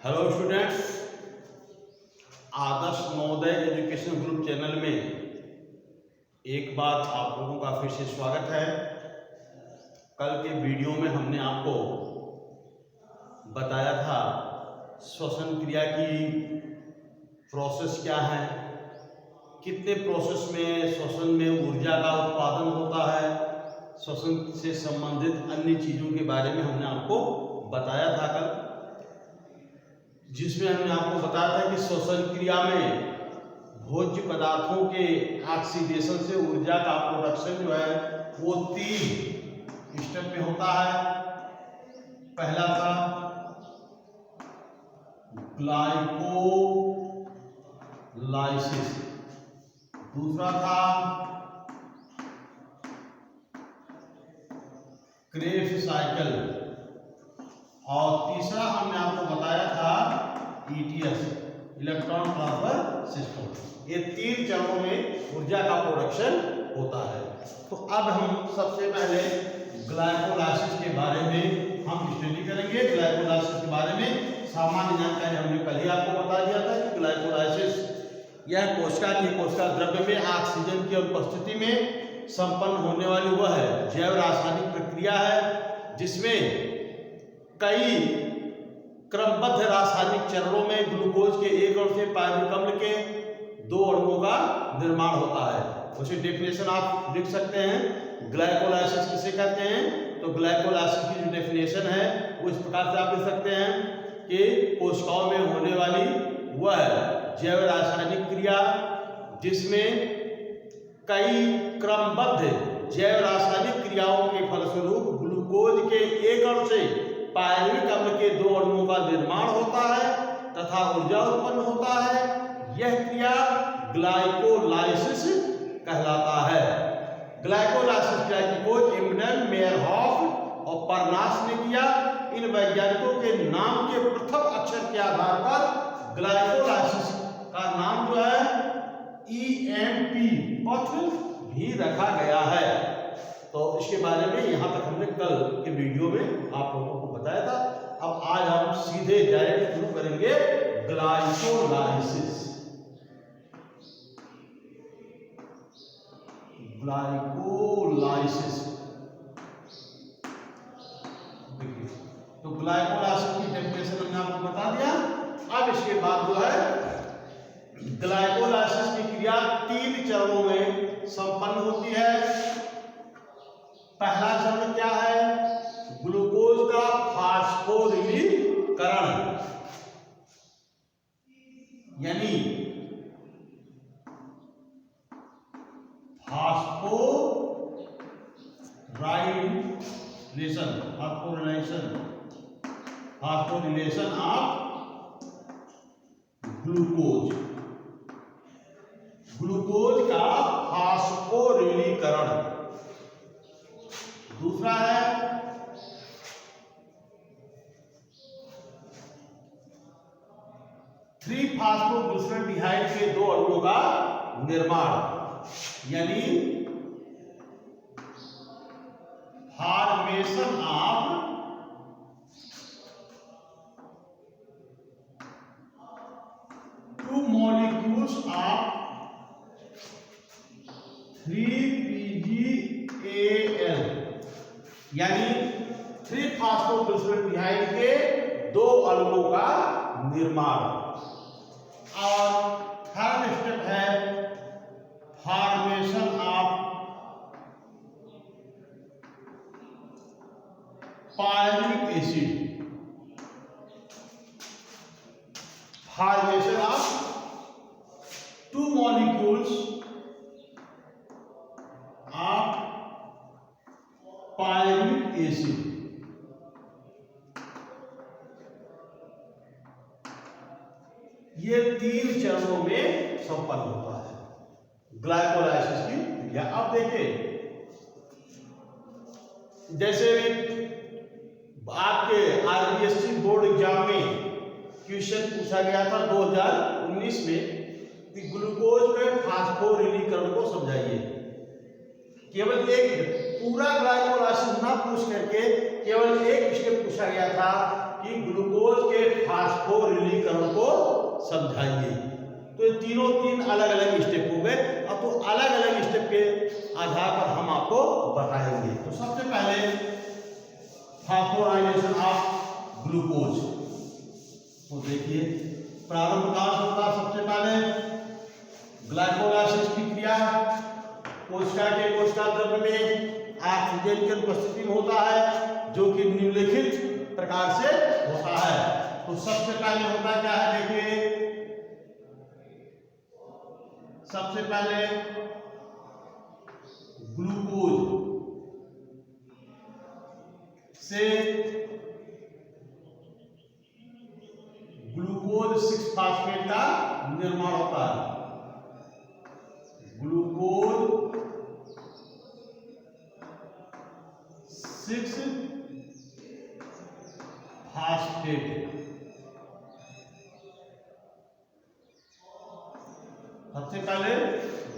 Hello students, आदर्श Navodaya education group channel में एक बार आप लोगों का फिर से स्वागत है। कल के वीडियो में हमने आपको बताया था श्वसन क्रिया की प्रोसेस क्या है, कितने प्रोसेस में श्वसन में ऊर्जा का उत्पादन होता है, श्वसन से संबंधित अन्य चीज़ों के बारे में हमने आपको बताया था कल, जिसमें हमने आपको बताया था कि श्वसन क्रिया में भोज्य पदार्थों के ऑक्सीडेशन से ऊर्जा का प्रोडक्शन जो है वो 3 स्टेप में होता है। पहला था ग्लाइकोलाइसिस, दूसरा था क्रेब्स साइकिल और तीसरा हमने आपको बताया था ETS, इलेक्ट्रॉन ट्रांसफर सिस्टम। ये 3 चरणों में ऊर्जा का प्रोडक्शन होता है। तो अब हम सबसे पहले ग्लाइकोलाइसिस के बारे में हम स्टडी करेंगे। ग्लाइकोलाइसिस के बारे में सामान्य जानकारी हमने कल ही आपको बता दिया था कि ग्लाइकोलाइसिस यह कोशिका द्रव्य में ऑक्सीजन की उपस्थिति में संपन्न होने वाली वह जैव रासायनिक प्रक्रिया है जिसमें कई क्रमबद्ध रासायनिक चरणों में ग्लूकोज के एक अणु से पायरुविक अम्ल के 2 अणुओं का निर्माण होता है। उसी डेफिनेशन आप लिख सकते हैं। ग्लाइकोलाइसिस किसे कहते हैं? तो ग्लाइकोलाइसिस की जो डेफिनेशन है वो इस प्रकार से आप लिख सकते हैं कि कोशिकाओं में होने वाली वह जैव रासायनिक क्रिया जिसमें कई क्रमबद्ध जैव रासायनिक क्रियाओं के फलस्वरूप ग्लूकोज के एक अणु से पायरुविक अम्ल के 2 अणुओं का निर्माण होता है तथा ऊर्जा उत्पन्न होता है। यह क्रिया ग्लाइकोलाइसिस कहलाता है। ग्लाइकोलाइसिस क्रिया की खोज इमनुएल मेयरहोफ और परनास ने किया। इन वैज्ञानिकों के नाम के प्रथम अक्षर के आधार पर ग्लाइकोलाइसिस का नाम जो है EMP पथ भी रखा गया है। तो इसके बारे में यहाँ तक हमने कल के वीडियो में आप लोगों को बताया था। अब आज हम सीधे डायरेक्ट शुरू करेंगे ग्लाइकोलाइसिस। तो ग्लाइकोलाइसिस की डेफिनेशन हमने आपको बता दिया। अब इसके बाद जो है ग्लाइकोलाइसिस की क्रिया 3 चरणों में संपन्न होती है। पहला चरण क्या है? ग्लूकोज का फास्फोरिलीकरण, यानी फास्फोरिलेशन ऑफ ग्लूकोज का फास्फोरिलीकरण। दूसरा है थ्री-फास्फोग्लिसरॉल्डिहाइड के 2 अणुओं का निर्माण, यानी formation of two molecules of 3-PGAL, यानी 3-फास्फोग्लिसरॉल्डिहाइड के 2 अणुओं का निर्माण। और थर्ड स्टेप है formation of pyruvic acid, formation of 2 molecules of pyruvic acid. ये 3 चरणों में संपन्न होता है ग्लाइकोलाइसिस की क्रिया। अब देखिए, जैसे भी आपके RBSC बोर्ड एग्जाम में क्वेश्चन पूछा गया था 2019 में कि ग्लूकोज के फास्फोरिलीकरण को समझाइए। केवल एक पूरा ग्लाइकोलाइसिस ना पूछ करके केवल एक स्टेप पूछा गया था कि ग्लूकोज के फास्फोरिलीकरण को समझाइए। तो ये तीन अलग अलग स्टेप हो गए। अब तो अलग अलग स्टेप के आधार पर हम आपको बताएंगे। तो सबसे पहले फास्फोराइलेशन ऑफ ग्लूकोज। तो देखिए प्रारंभ कहाँ से होता है? सबसे पहले ग्लाइकोलाइसिस की क्रिया कोशिका के कोशिका द्रव्य में ऑक्सीजन की उपस्थिति में होता है, जो कि निम्नलिखित प्रकार से होता है। तो सबसे पहले होता क्या है? देखिए सबसे पहले ग्लूकोज से ग्लूकोज 6 फास्फेट का निर्माण होता है। Glucose 6 phosphate. सबसे पहले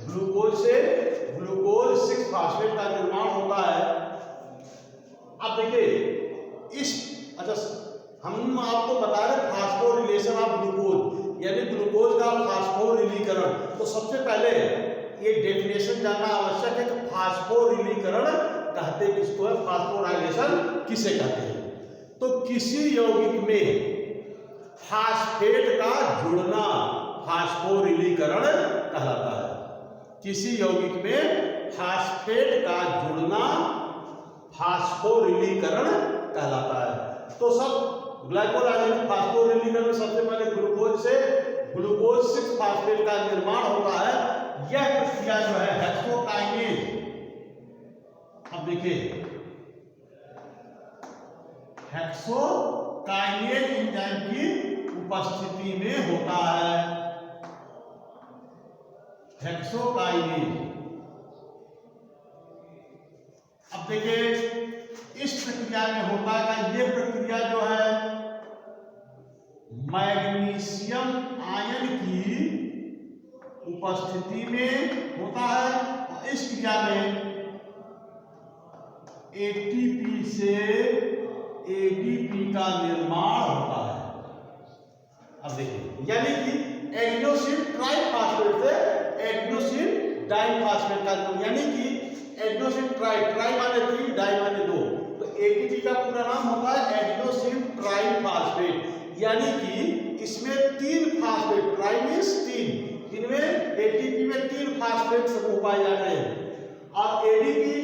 ग्लूकोज से ग्लूकोज 6 फास्फेट का निर्माण होता है। अब देखिए हम आपको बता रहे फास्फोरिलेशन ऑफ ग्लूकोज, यानी ग्लूकोज का फास्फोरिलीकरण। तो सबसे पहले ये डेफिनेशन जानना आवश्यक है कि फास्फोरिलीकरण कहते किसको है, फास्फोराइलेशन किसे कहते हैं। तो किसी यौगिक में फास्फेट का जुड़ना फास्फोरिलीकरण कहलाता है। किसी यौगिक में फास्फेट का जुड़ना फास्फोरिलीकरण कहलाता है। तो सब ग्लाइकोलाइसिस फास्फोरिलीकरण में सबसे पहले ग्लूकोज से ग्लूकोज 6 फास्फेट का निर्माण होता है। यह प्रक्रिया जो है हेक्सोकाइनेज। अब देखिए हेक्सोकाइनेज एंजाइम की उपस्थिति में होता है। हेक्सोकाइनेज। अब देखिए इस प्रक्रिया में होता है, ये प्रक्रिया जो है मैग्नीशियम आयन की उपस्थिति में होता है। और इस क्रिया में एटीपी से एडीपी का निर्माण होता है। अब देखिए यानी कि एडिनोसिन ट्राइफॉस्फेट से एडिनोसिन डाइफॉस्फेट का, यानी कि एडिनोसिन ट्राई माने 3, डाई माने 2। तो एटीपी का पूरा नाम होता है एडिनोसिन ट्राइफॉस्फेट, यानी कि इसमें 3 फास्फेट, ट्राई मींस 3, इनमें एटीपी में 3 फास्फेट समूह पाए जाते हैं। और एडीपी,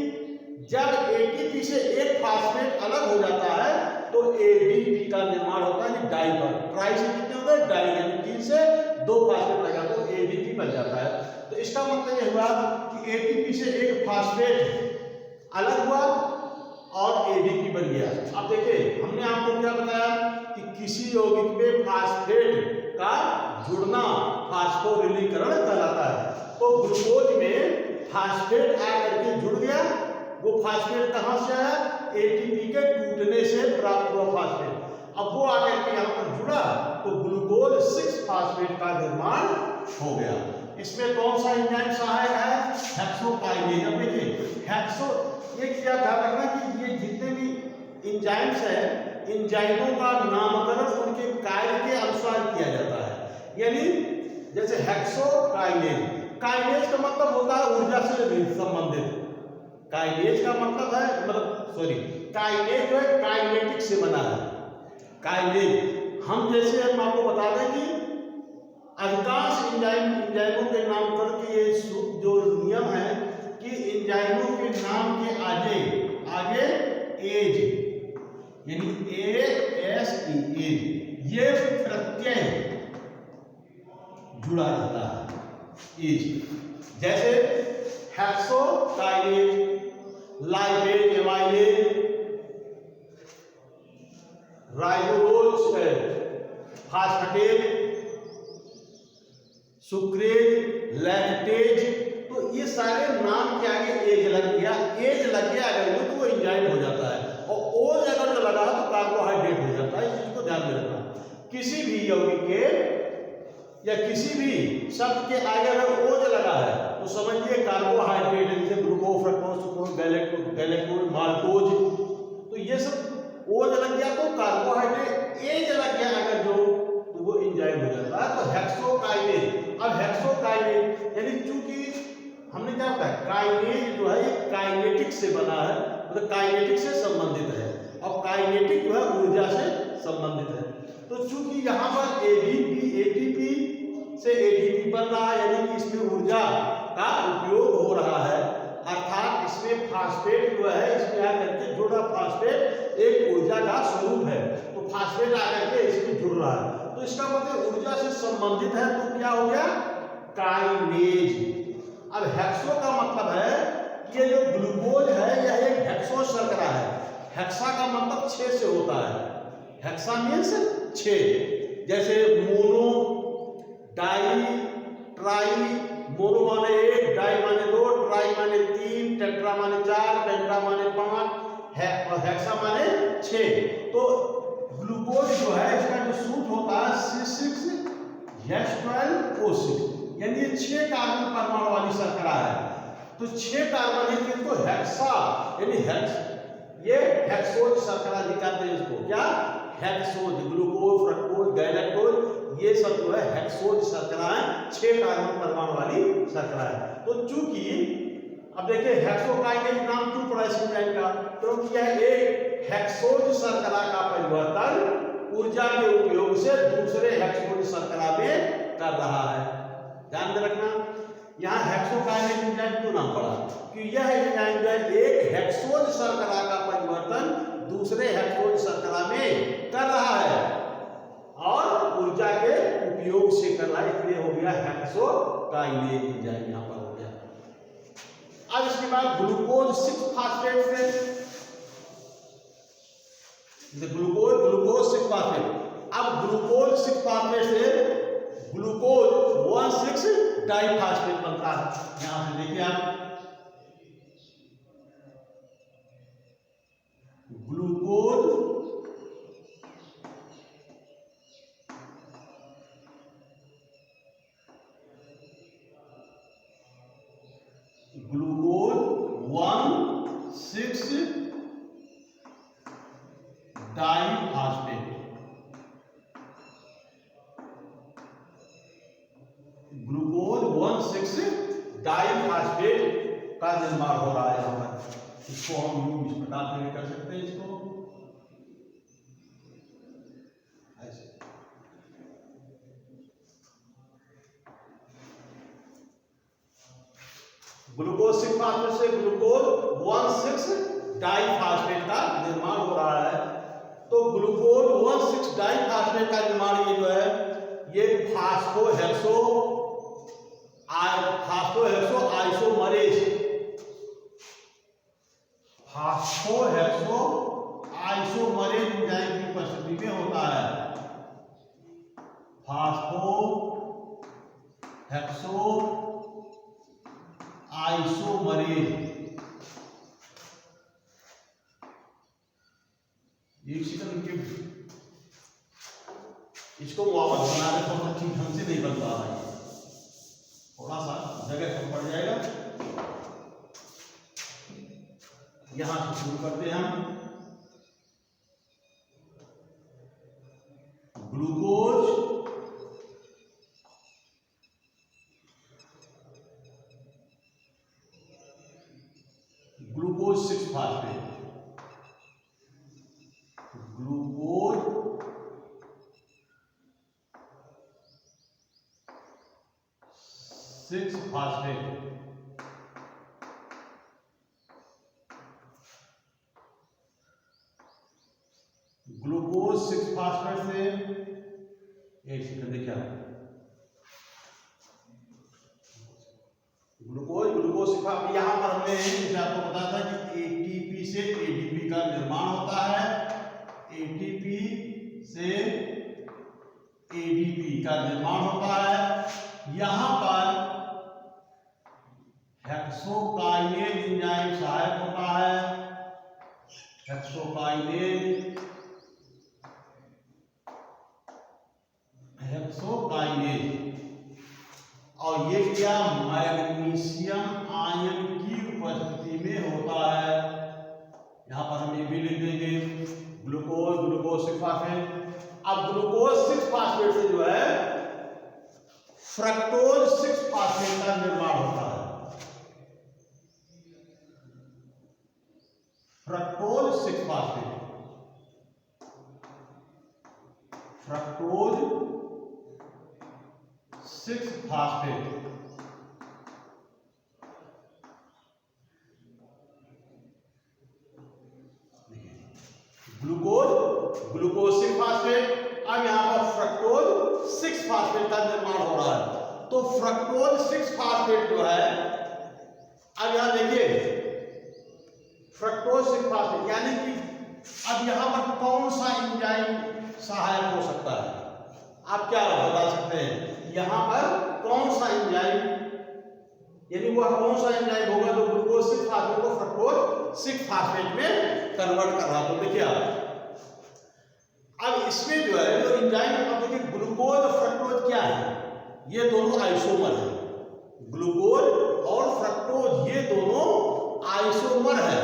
जब एटीपी से एक फास्फेट अलग हो जाता है तो एडीपी का निर्माण होता है डाई पर। ट्राई से कितने होते हैं? डाई, यानी 3 से 2 फास्फेट लगा तो एडीपी बन जाता है। तो इसका मतलब यह हुआ कि एटीपी से एक फास्फेट अलग हुआ और एडीपी बन गया। अब देखिए हमने आपको क्या बताया कि किसी यौगिक में फास्फेट का जुड़ना फास्फोरिलीकरण कहलाता है। तो ग्लूकोज में फास्फेट आकर के जुड़ गया। वो फास्फेट कहां से आया? एटीपी के टूटने से प्राप्त हुआ फास्फेट। अब वो आकर के यहाँ पर जुड़ा तो ग्लूकोज 6 फास्फेट का निर्माण हो गया। इसमें कौन सा एंजाइम सहायक है? हेक्सोकाइनेज। अब देखिए ये क्या ध्यान रखना कि ये जितने भी एंजाइम्स हैं, एंजाइमों का नामकरण उनके कार्य के अनुसार किया जाता है। यानी जैसे हेक्सोकाइनेज, काइनेज का मतलब होता है ऊर्जा से संबंधित। काइनेज का मतलब है काइनेज जो है काइनेटिक से बना है। काइनेज हम जैसे हम आपको बता दें कि अधिकांश एंजाइमों के नामकरण के ये जो नियम है कि एंजाइमों के नाम के आगे एज, यानी ASE, ये प्रत्यय जुड़ा रहता है। एज जैसे hexokinase, lipase, amylase, ribose, phosphatase, sucrase, lactase. तो ये सारे नाम के आगे एज लग गया। एज लग गया अगर तो वो एंजाइम हो जाता है, और ओज अगर जो लगा तो कार्बोहाइड्रेट हो जाता है। इस चीज को ध्यान में रखना। किसी भी यौगिक के या किसी भी शब्द के आगे अगर ओज लगा है तो समझिए कार्बोहाइड्रेट है, जैसे glucose, fructose, sucrose, galactose, maltose. तो ये सब ओज लग गया तो कार्बोहाइड्रेट काइनेज। अब हेक्सोकाइनेज यानी चूंकि हमने क्या बताया, काइनेज जो है ये काइनेटिक से बना है, मतलब काइनेटिक से संबंधित है, और काइनेटिक जो है ऊर्जा से संबंधित है। तो चूंकि यहाँ पर एटीपी से एडीपी बन रहा है, यानी कि इसमें ऊर्जा का उपयोग हो रहा है, अर्थात इसमें फास्फेट जो है इसमें आकर के जुड़ा, फास्फेट एक ऊर्जा का स्वरूप है, तो फास्फेट आकर के इसमें जुड़ रहा है, तो इसका मतलब ऊर्जा से संबंधित है, तो क्या हो गया, काइनेज। अब हेक्सो का मतलब है कि ये जो ग्लूकोज है यह एक हेक्सो शर्करा है। हेक्सा का मतलब 6 से होता है, हेक्सा मीन्स 6, जैसे मोनो, डाई, ट्राई, मोनो माने 1, डाई माने 2, ट्राई माने 3, टेट्रा माने 4, पेंटा माने 5 है, और हेक्सा माने 6। तो ग्लूकोज जो है इसका जो सूत्र होता है C6H12O6, यानी ये 6 कार्बन परमाणु वाली शर्करा है। तो 6 कार्बन है, इनको हेक्सा यानी ये हेक्सोज शर्करा कहते हैं इसको, क्या, हेक्सोज। ग्लूकोज, फ्रक्टोज, गैलेक्टोज ये सब जो है हेक्सोज शर्करा है, 6 कार्बन परमाणु वाली शर्करा है। तो चूंकि अब देखिए हेक्सोकाइनेज नाम क्यों पड़ा इस एंजाइम का, क्योंकि यह एक हेक्सोज शर्करा का परिवर्तन ऊर्जा के उपयोग से दूसरे हेक्सोज शर्करा में कर रहा है। ध्यान में रखना, यहाँ हेक्सोकाइनेज एंजाइम क्यों नाम पड़ा, कि यह एंजाइम जो है एक हेक्सोज शर्करा का परिवर्तन दूसरे हेक्सोज शर्करा में कर रहा है और ऊर्जा के उपयोग से कर रहा है, इसलिए हो गया हेक्सोकाइनेज एंजाइम यहाँ पर हो गया। अब इसके बाद ग्लूकोज 6 फास्फेट से ग्लूकोज 6 फास्फेट। अब ग्लूकोज 6 फास्फेट से ग्लूकोज 1,6 डाइफास्फेट बनता है। यहां से देखिए आप, ग्लूकोज 1,6 डाइफास्फेट, ग्लूकोज 1,6 डाइफास्फेट का निर्माण हो रहा है यहाँ पर। इसको हम यूं इस प्रकार से कर सकते हैं, इसको ऐसे। ग्लूकोज 6 फास्फेट से ग्लूकोज 1,6 डाइफास्फेट का निर्माण हो रहा है। तो ग्लूकोज 1,6 डाइफास्फेट का निर्माण ये जो है ये फास्फोहेक्सो आइसोमरेज, फास्फोहेक्सो आइसोमरेज एंजाइम की उपस्थिति में होता है। फास्फोहेक्सो आइसोमरेज, इसको वापस बनाने को ठीक ढंग से नहीं बन पा रहा है, थोड़ा सा जगह कम पड़ जाएगा। यहां से शुरू करते हैं हम। Glucose 6 phosphate, glucose 6 phosphate, glucose 6 phosphate से, एक सेकंड देखिए, ग्लूकोज 6 फास्फेट, यहां पर हमने जैसे आपको बताया था कि एटीपी से एडीपी का निर्माण होता है, एटीपी से एडीपी का निर्माण होता है। यहां पर हेक्सोकाइनेज एंजाइम सहायक होता है, हेक्सोकाइनेज और ये क्या, मैग्नीशियम आयन की उपस्थिति में होता है। यहां पर हम ये भी लिख देंगे, ग्लूकोज 6 फास्फेट। अब ग्लूकोज 6 फास्फेट से जो है फ्रक्टोज 6 फास्फेट का निर्माण होता है। Fructose 6 phosphate, fructose 6 phosphate glucose 6 phosphate. अब यहां पर फ्रक्टोज 6 फास्फेट का निर्माण हो रहा है। तो फ्रक्टोज 6 फास्फेट जो है, अब यहां देखिए फ्रक्टोज 6 फास्फेट यानी कि अब यहां पर कौन सा एंजाइम सहायक हो सकता है, आप क्या बता सकते हैं? यहां पर कौन सा एंजाइम, यानी वह कौन सा एंजाइम होगा जो ग्लूकोज 6 फास्फेट को फ्रक्टोज 6 फास्फेट में कन्वर्ट कर रहा है? तो देखिए अब इसमें जो है जो एंजाइम, अब देखिए ग्लूकोज और फ्रक्टोज क्या है, ये दोनों आइसोमर है। ग्लूकोज और फ्रक्टोज ये दोनों आइसोमर है।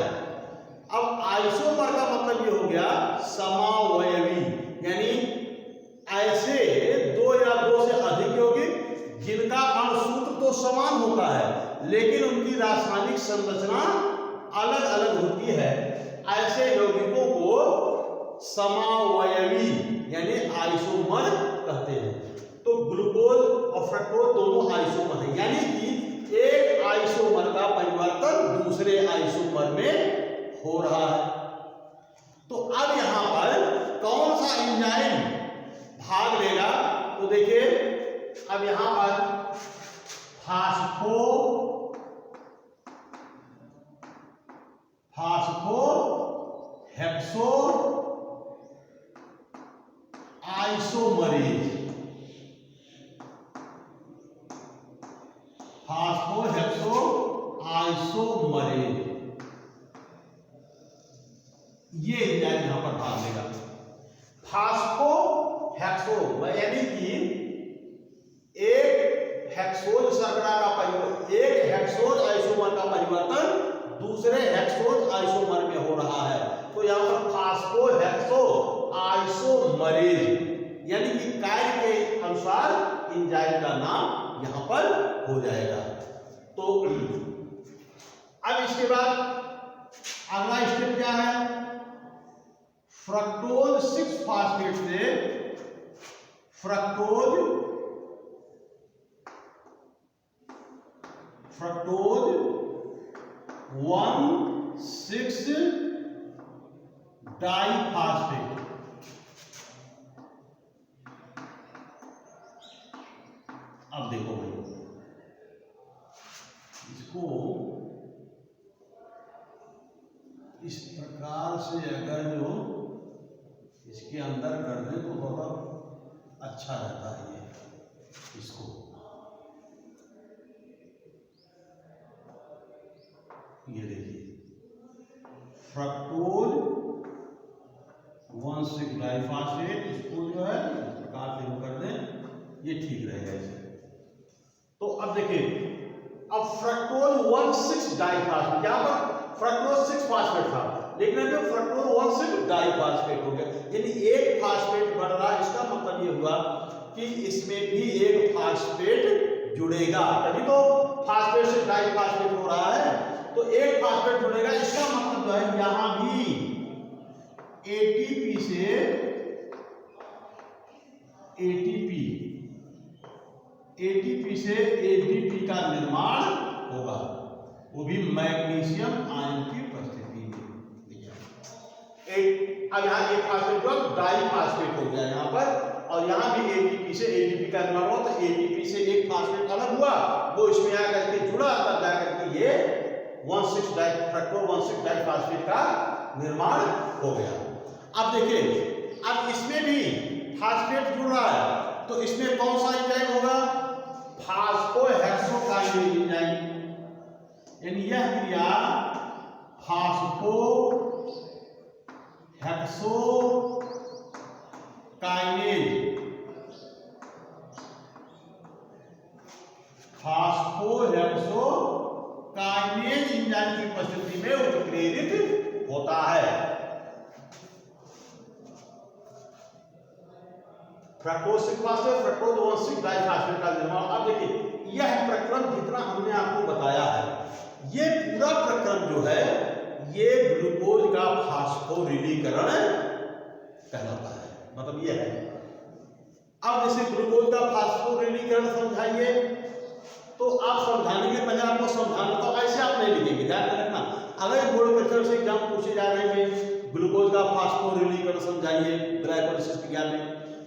अब आइसोमर का मतलब ये हो गया समावयवी, यानी ऐसे दो या दो से अधिक यौगिक जिनका अणुसूत्र तो समान होता है लेकिन उनकी रासायनिक संरचना अलग अलग होती है, ऐसे यौगिकों को समावयवी यानी आइसोमर कहते हैं। तो ग्लूकोज और फ्रक्टोज दोनों आइसोमर हैं, यानी कि एक आइसोमर का परिवर्तन दूसरे आइसोमर में हो रहा है। तो अब यहां पर कौन सा एंजाइम भाग लेगा? तो देखिए अब यहां पर phospho hexo isomerase, phospho hexo isomerase, ये एंजाइम यहां पर भाग लेगा। फास्फो हेक्सो यानी कि एक हेक्सोज शर्करा का परिवर्तन, एक हेक्सोज आइसोमर का परिवर्तन दूसरे हेक्सोज आइसोमर में हो रहा है। तो यहां पर फास्फो हेक्सो आइसोमरेज यानी कि कार्य के अनुसार एंजाइम का नाम यहां पर हो जाएगा। तो अब इसके बाद अगला स्टेप क्या है? फ्रक्टोज 6 फास्फेट से फ्रक्टोज 1,6 डाइफास्फेट, अब देखो भाई इसको इस प्रकार से अगर जो इसके अंदर कर दें तो बहुत अच्छा रहता है। ये इसको ये देखिए फ्रक्टोज 1,6 डाइफास्फेट, इसको जो है इस प्रकार से कर दें, ये ठीक रहेगा इसे। तो अब देखिए अब फ्रक्टोज 1,6 डाइफास्फेट, यहां पर फ्रक्टोज 6 फास्फेट था लेकिन अभी फ्रक्टोज 1,6 डाइफास्फेट हो गया, यानी एक फास्फेट बढ़ रहा है। इसका मतलब ये हुआ कि इसमें भी एक फास्फेट जुड़ेगा, तभी तो फास्फेट से डाइफास्फेट हो रहा है। तो एक फास्फेट जुड़ेगा, इसका मतलब जो है यहां भी एटीपी से एटीपी का निर्माण होगा, वो भी मैग्नीशियम आयन की उपस्थिति में। अब यहाँ एक फास्फेट जो डाइफास्फेट हो गया यहाँ पर, और यहाँ भी एटीपी से एटीपी का निर्माण हुआ। तो एटीपी से एक फास्फेट अलग हुआ, वो इसमें आकर के जुड़ा, तब जाकर के ये 1,6 डाइफास्फेट का निर्माण हो गया। अब देखिए अब इसमें भी फास्फेट जुड़ रहा है, तो इसमें कौन सा एंजाइम होगा? फास्फोहेक्सोकाइनेज एंजाइम, यानी यह क्रिया फास्फोहेक्सोकाइनेज एंजाइम की उपस्थिति में उत्प्रेरित होता है। फ्रक्टोज 6-फॉस्फेट, फ्रक्टोज 1,6-डाइफॉस्फेट का निर्माण। अब देखिए यह प्रक्रम जितना हमने आपको बताया है, ये पूरा प्रक्रम जो है ये ग्लूकोज का फास्फोरिलीकरण कहलाता है। मतलब ये है। अब जैसे ग्लूकोज का फास्फोरिलीकरण समझाइए, तो आप समझाने के पहले आपको समझाना तो ऐसे आप नहीं लिखेंगे, ध्यान में रखना। अगर बोर्ड परीक्षा से एग्जाम पूछे जा रहे हैं ग्लूकोज का फास्फोरिलीकरण समझाइए ग्लाइकोलाइसिस विज्ञान में,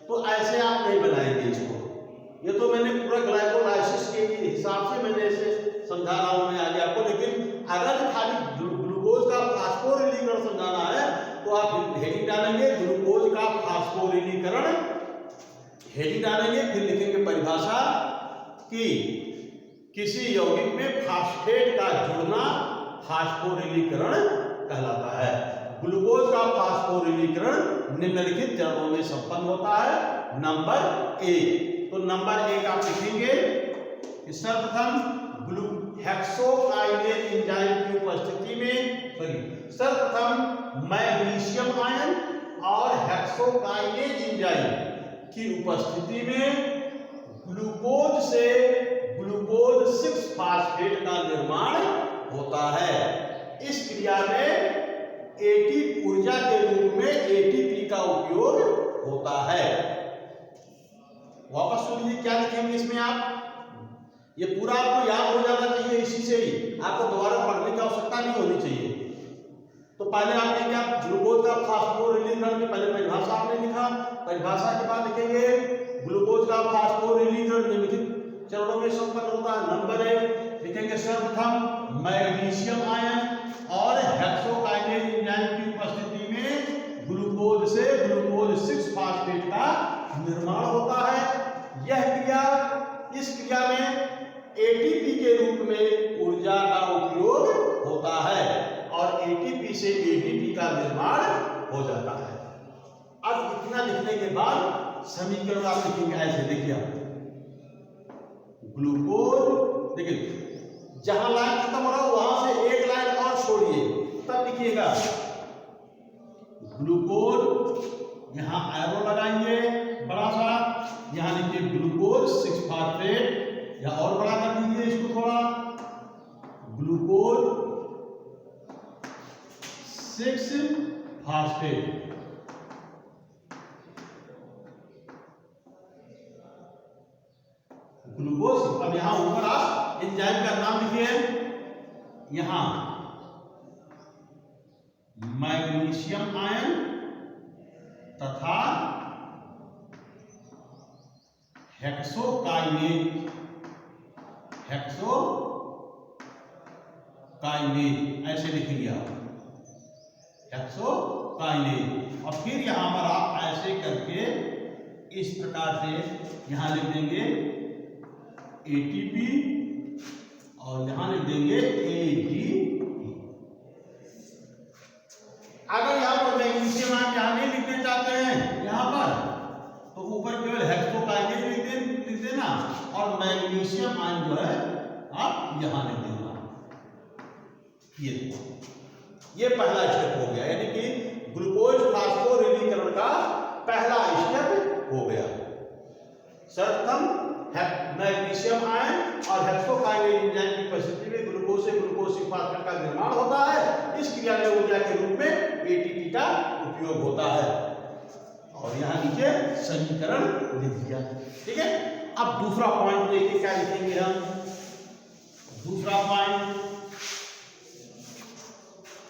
तो ऐसे आप नहीं बनाएंगे इसको। ये तो मैंने पूरा ग्लाइकोलाइसिस के हिसाब से मैंने ऐसे समझा रहा हूं मैं आगे आपको, लेकिन अगर खाली ग्लूकोज का फास्फोरिलीकरण समझाना है तो आप हेडिंग डालेंगे ग्लूकोज का फास्फोरिलीकरण, हेडिंग डालेंगे, फिर लिखेंगे परिभाषा कि किसी यौगिक में फास्फेट का जुड़ना फास्फोरिलीकरण कहलाता है। ग्लूकोज का फास्फोरिलीकरण निम्नलिखित चरणों में संपन्न होता है। नंबर 1, तो नंबर 1 आप लिखेंगे सर्वप्रथम हेक्सोकाइनेज एंजाइम की उपस्थिति में, सर्वप्रथम मैग्नीशियम आयन और हेक्सोकाइनेज एंजाइम की उपस्थिति में ग्लूकोज से ग्लूकोज 6-फॉस्फेट का निर्माण होता है। इस क्रिया में ऊर्जा के रूप में एटीपी का उपयोग होता है। वापस सुनिए क्या लिखेंगे इसमें आप, ये पूरा आपको याद हो जाना चाहिए, इसी से ही आपको दोबारा पढ़ने की आवश्यकता नहीं होनी चाहिए। तो पहले आपने क्या ग्लूकोज का फास्फोरिलीकरण में पहले परिभाषा आपने लिखा, परिभाषा के बाद लिखेंगे ग्लूकोज का फास्फोरिलीकरण निम्नलिखित चरणों में संपन्न होता है। नंबर 1 लिखेंगे सर्वप्रथम मैग्नीशियम आयन और हेक्सोकाइनेज एंजाइम की उपस्थिति में ग्लूकोज से ग्लूकोज 6-फॉस्फेट का निर्माण होता है। यह क्रिया, इस क्रिया में एटीपी के रूप में ऊर्जा का उपयोग होता है और एटीपी से एटीपी का निर्माण हो जाता है। अब इतना लिखने के बाद समीकरण आप लिखेंगे ऐसे, देखिए आप ग्लूकोज, देखिए जहां लाइन खत्म हो रहा हो वहां से एक लाइन और छोड़िए, तब लिखिएगा ग्लूकोज, यहां एरो लगाएंगे बड़ा सा, यहां लिखिए ग्लूकोज 6-फॉस्फेट, या और बड़ा कर दीजिए इसको थोड़ा, ग्लूकोज 6-फॉस्फेट। ग्लूकोज, अब यहां ऊपर आप एंजाइम का नाम लिखिए, यहां मैग्नीशियम आयन तथा हेक्सोकाइनेज ऐसे लिखेंगे आप, हेक्सोकाइनेज। और फिर यहां पर आप ऐसे करके इस प्रकार से यहां लिख देंगे एटीपी और यहां लिख देंगे एटीपी। अगर यहां पर मैग्नीशियम आयन यहां नहीं लिखना चाहते हैं यहां पर, तो ऊपर केवल हेक्सोकाइनेज लिख देना और मैग्नीशियम आयन जो है आप यहां लिख देना। ये पहला स्टेप हो गया, यानी कि ग्लूकोज फास्फोरिलीकरण का पहला स्टेप हो गया। सर्वप्रथम मैग्नीशियम आयन और हेक्सोकाइनेज एंजाइम की उपस्थिति में ग्लूकोज से ग्लूकोज 6-फॉस्फेट का निर्माण होता है। इस क्रिया में ऊर्जा के रूप में एटीपी का उपयोग होता है। और यहां नीचे समीकरण लिख दिया, ठीक है। अब दूसरा पॉइंट देखिए क्या लिखेंगे हम, दूसरा पॉइंट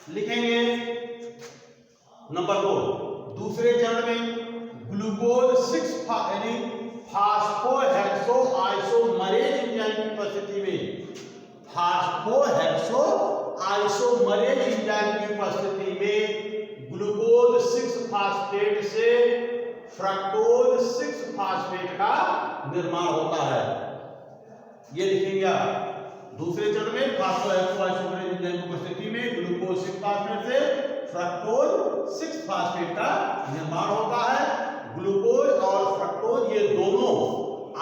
लिखेंगे नंबर 2, दूसरे चरण में ग्लूकोज 6 यानी फास्फोहेक्सो आइसोमरेज एंजाइम की उपस्थिति में, फास्फोहेक्सो आइसोमरेज एंजाइम की उपस्थिति में ग्लूकोज 6-फॉस्फेट से फ्रक्टोज 6-फॉस्फेट का निर्माण होता है। ये लिखेंगे आप दूसरे चरण में फास्फोहेक्सो आइसोमरेज एंजाइम की उपस्थिति में ग्लूकोज 6-फॉस्फेट से फ्रक्टोज 6-फॉस्फेट का निर्माण होता है। ग्लूकोज और फ्रक्टोज ये दोनों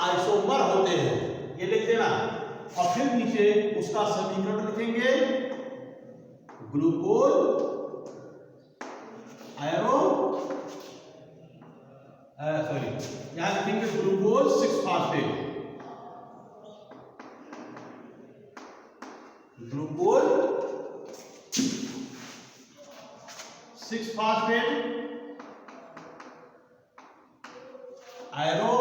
आइसोमर होते हैं, ये लिख देना। और फिर नीचे उसका समीकरण लिखेंगे ग्लूकोज एरो सॉरी, यहाँ लिखेंगे ग्लूकोज 6 फास्फेट, ग्लूकोज 6 फास्फेट, आयरो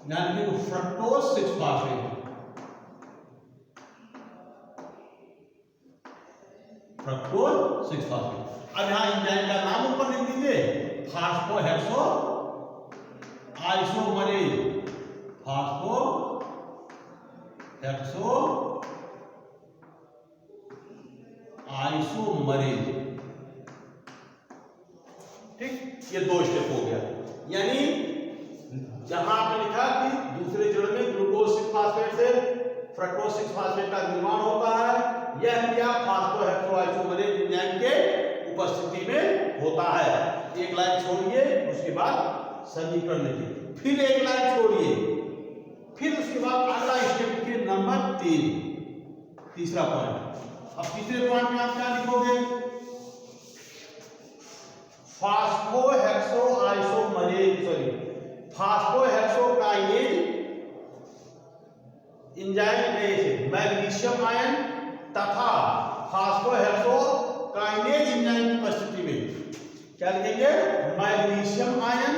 यहाँ लिखेंगे फ्रक्टोज 6 फास्फेट, फ्रक्टोज 6 फास्फेट। अब यहाँ एंजाइम का नाम ऊपर लिख दीजिए, फास्फोहेक्सो आइसोमरेज, फास्फोहेक्सो आइसोमरेज। ठीक, ये 2 स्टेप हो गया। यानी जहां आपने लिखा कि दूसरे चरण में ग्लूकोज 6 फास्फेट से फ्रक्टोज 6 फास्फेट का निर्माण होता है, यह क्रिया फास्फोहेक्सो आइसोमरेज एंजाइम के उपस्थिति में होता है। एक लाइन छोड़िए, उसके बाद समीकरण लिखिए, फिर एक लाइन छोड़िए, फिर उसके बाद अगला स्टेप लिखिए नंबर 3, तीसरा पॉइंट। अब तीसरे पॉइंट में आप क्या लिखोगे, फास्फोहेक्सो आइसोमरेज सॉरी फास्फोहेक्सोकाइनेज एंजाइम में मैग्नीशियम आयन तथा फास्फोहेक्सोकाइनेज एंजाइम की उपस्थिति में क्या लिखेंगे, मैग्नीशियम आयन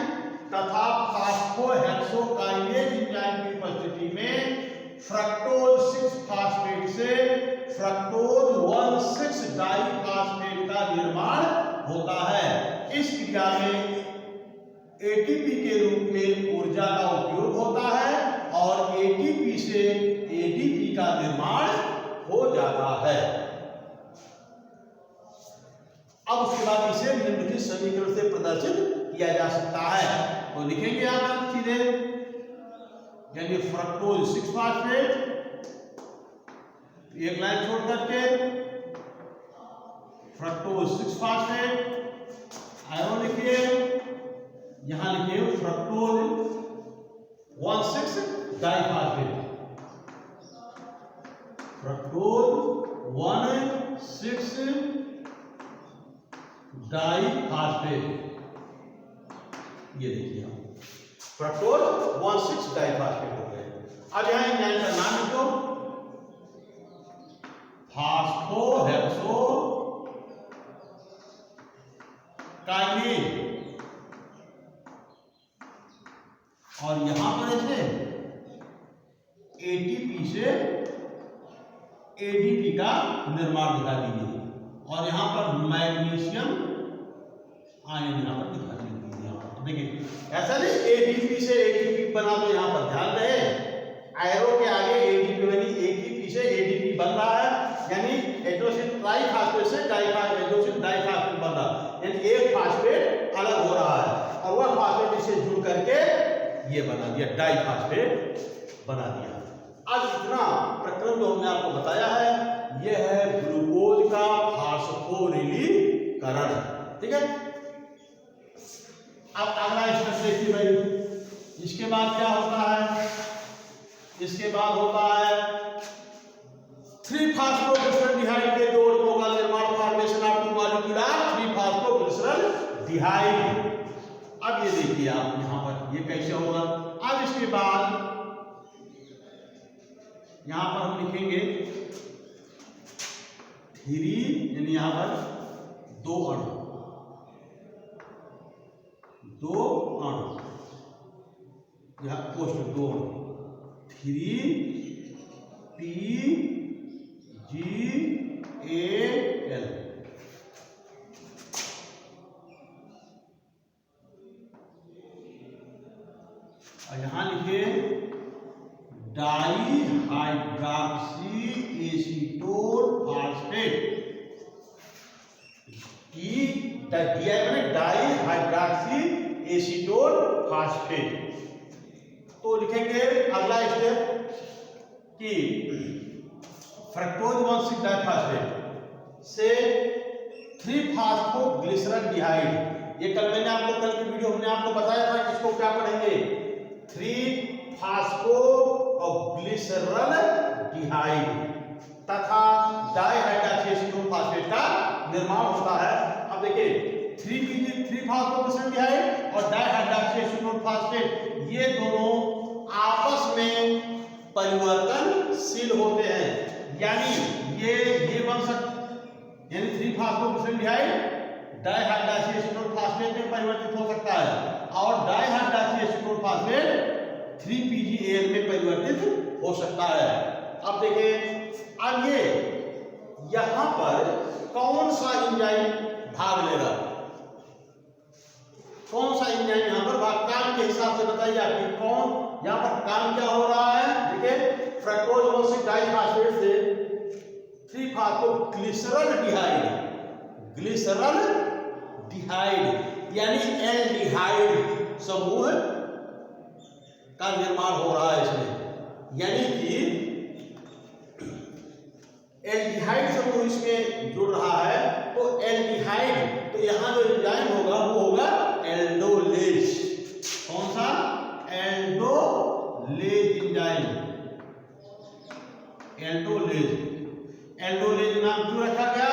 तथा फास्फोहेक्सोकाइनेज एंजाइम की उपस्थिति में फ्रक्टोज 6 फास्फेट से फ्रक्टोज 1,6 डाइफास्फेट का निर्माण होता है। इस क्रिया में एटीपी के रूप में ऊर्जा का उपयोग होता है और एटीपी से एडीपी का निर्माण हो जाता है। अब उसके बाद इसे निम्नलिखित समीकरण से प्रदर्शित किया जा सकता है। तो लिखेंगे आप सीधे, यानी फ्रक्टोज 6 फास्फेट, एक लाइन छोड़ करके फ्रक्टोज 6 फास्फेट, आयरन लिखिए, यहां लिखिए फ्रक्टोज 1,6 डाइफास्फेट, फ्रक्टोज 1,6 डाइफास्फेट, ये देखिए फ्रक्टोज 1,6 डाइफास्फेट हो गए। अब यहां एंजाइम का नाम लिखो, फास्फोहेक्सो काइनेज, और यहां पर इसे एटीपी से एडीपी का निर्माण दिखा दीजिए, और यहां पर मैग्नीशियम आयन यहां पर दिखा दीजिए। देखिए ऐसा नहीं एडीपी से एटीपी बना, तो यहां पर ध्यान रहे आयरो के आगे एडीपी बनी, एटीपी से एडीपी बन रहा है, यानी एडोसिन ट्राइफास्फेट से एडोसिन डाइफास्फेट बन रहा है, यानी एक फास्फेट अलग हो रहा है और वह फास्फेट इसे जुड़ करके ये बना दिया, डाइफास्फेट बना दिया। आज इतना प्रक्रम जो हमने आपको बताया है, यह है ग्लूकोज का फास्फोरिलीकरण। ठीक है, अब अगला स्टेप देखिए भाई, इसके बाद क्या होता है, इसके बाद होता है 3-फॉस्फोग्लिसरॉल्डिहाइड के जोड़ों का निर्माण, फॉर्मेशन ऑफ 2 मॉलिक्यूलर 3-फॉस्फोग्लिसरॉल्डिहाइड। अब ये देखिए आप यहां पर ये कैसे होगा। अब इसके बाद यहां पर हम लिखेंगे 3, यानी यहां पर 2 अणु, 2 अणु, यहां पोस्ट 2 अणु, 3PGAL, और यहां लिखिए डाईहाइड्रॉक्सी एसीटोन फास्फेट, डाईहाइड्रॉक्सी एसीटोन फास्फेट। तो लिखेंगे अगला स्टेप कि फ्रक्टोज 1,6 डाइफास्फेट से 3-फॉस्फोग्लिसरॉल्डिहाइड, ये कल मैंने आपको कल की वीडियो हमने आपको बताया था कि इसको क्या पढ़ेंगे, 3-फॉस्फोग्लिसरॉल्डिहाइड तथा डाईहाइड्रॉक्सी एसीटोन फास्फेट का निर्माण होता है। अब देखिए 3-फॉस्फोग्लिसरॉल्डिहाइड और डाईहाइड्रॉक्सी डाइहाइड्रोक्सीएसिटोन ये दोनों आपस में परिवर्तनशील होते हैं, यानी ये बन सकता, यानी 3-फॉस्फोग्लिसरॉल्डिहाइड डाइहाइड्रोक्सीएसिटोन में परिवर्तित हो सकता है और डाइहाइड्रोक्सीएसिटोन 3-PgAl में परिवर्तित हो सकता है। अब देखिए, अब ये यहां पर कौन सा एंजाइम भाग लेगा, कौन सा एंजाइम यहां पर भाग, काम के हिसाब से बताइए आपकी कौन यहां पर काम क्या हो रहा है। देखिए, फ्रक्टोज 1,6 डाइफॉस्फेट से 3-ग्लिसरॉल्डिहाइड यानी एल्डिहाइड समूह का निर्माण हो रहा है इसमें, यानी कि एल्डिहाइड समूह इसमें जुड़ रहा है। तो एल्डिहाइड, तो यहां जो एंजाइम होगा वो होगा एल्डोलेज। कौन सा? Aldolase enzyme. एल्डोलेज नाम क्यों रखा गया?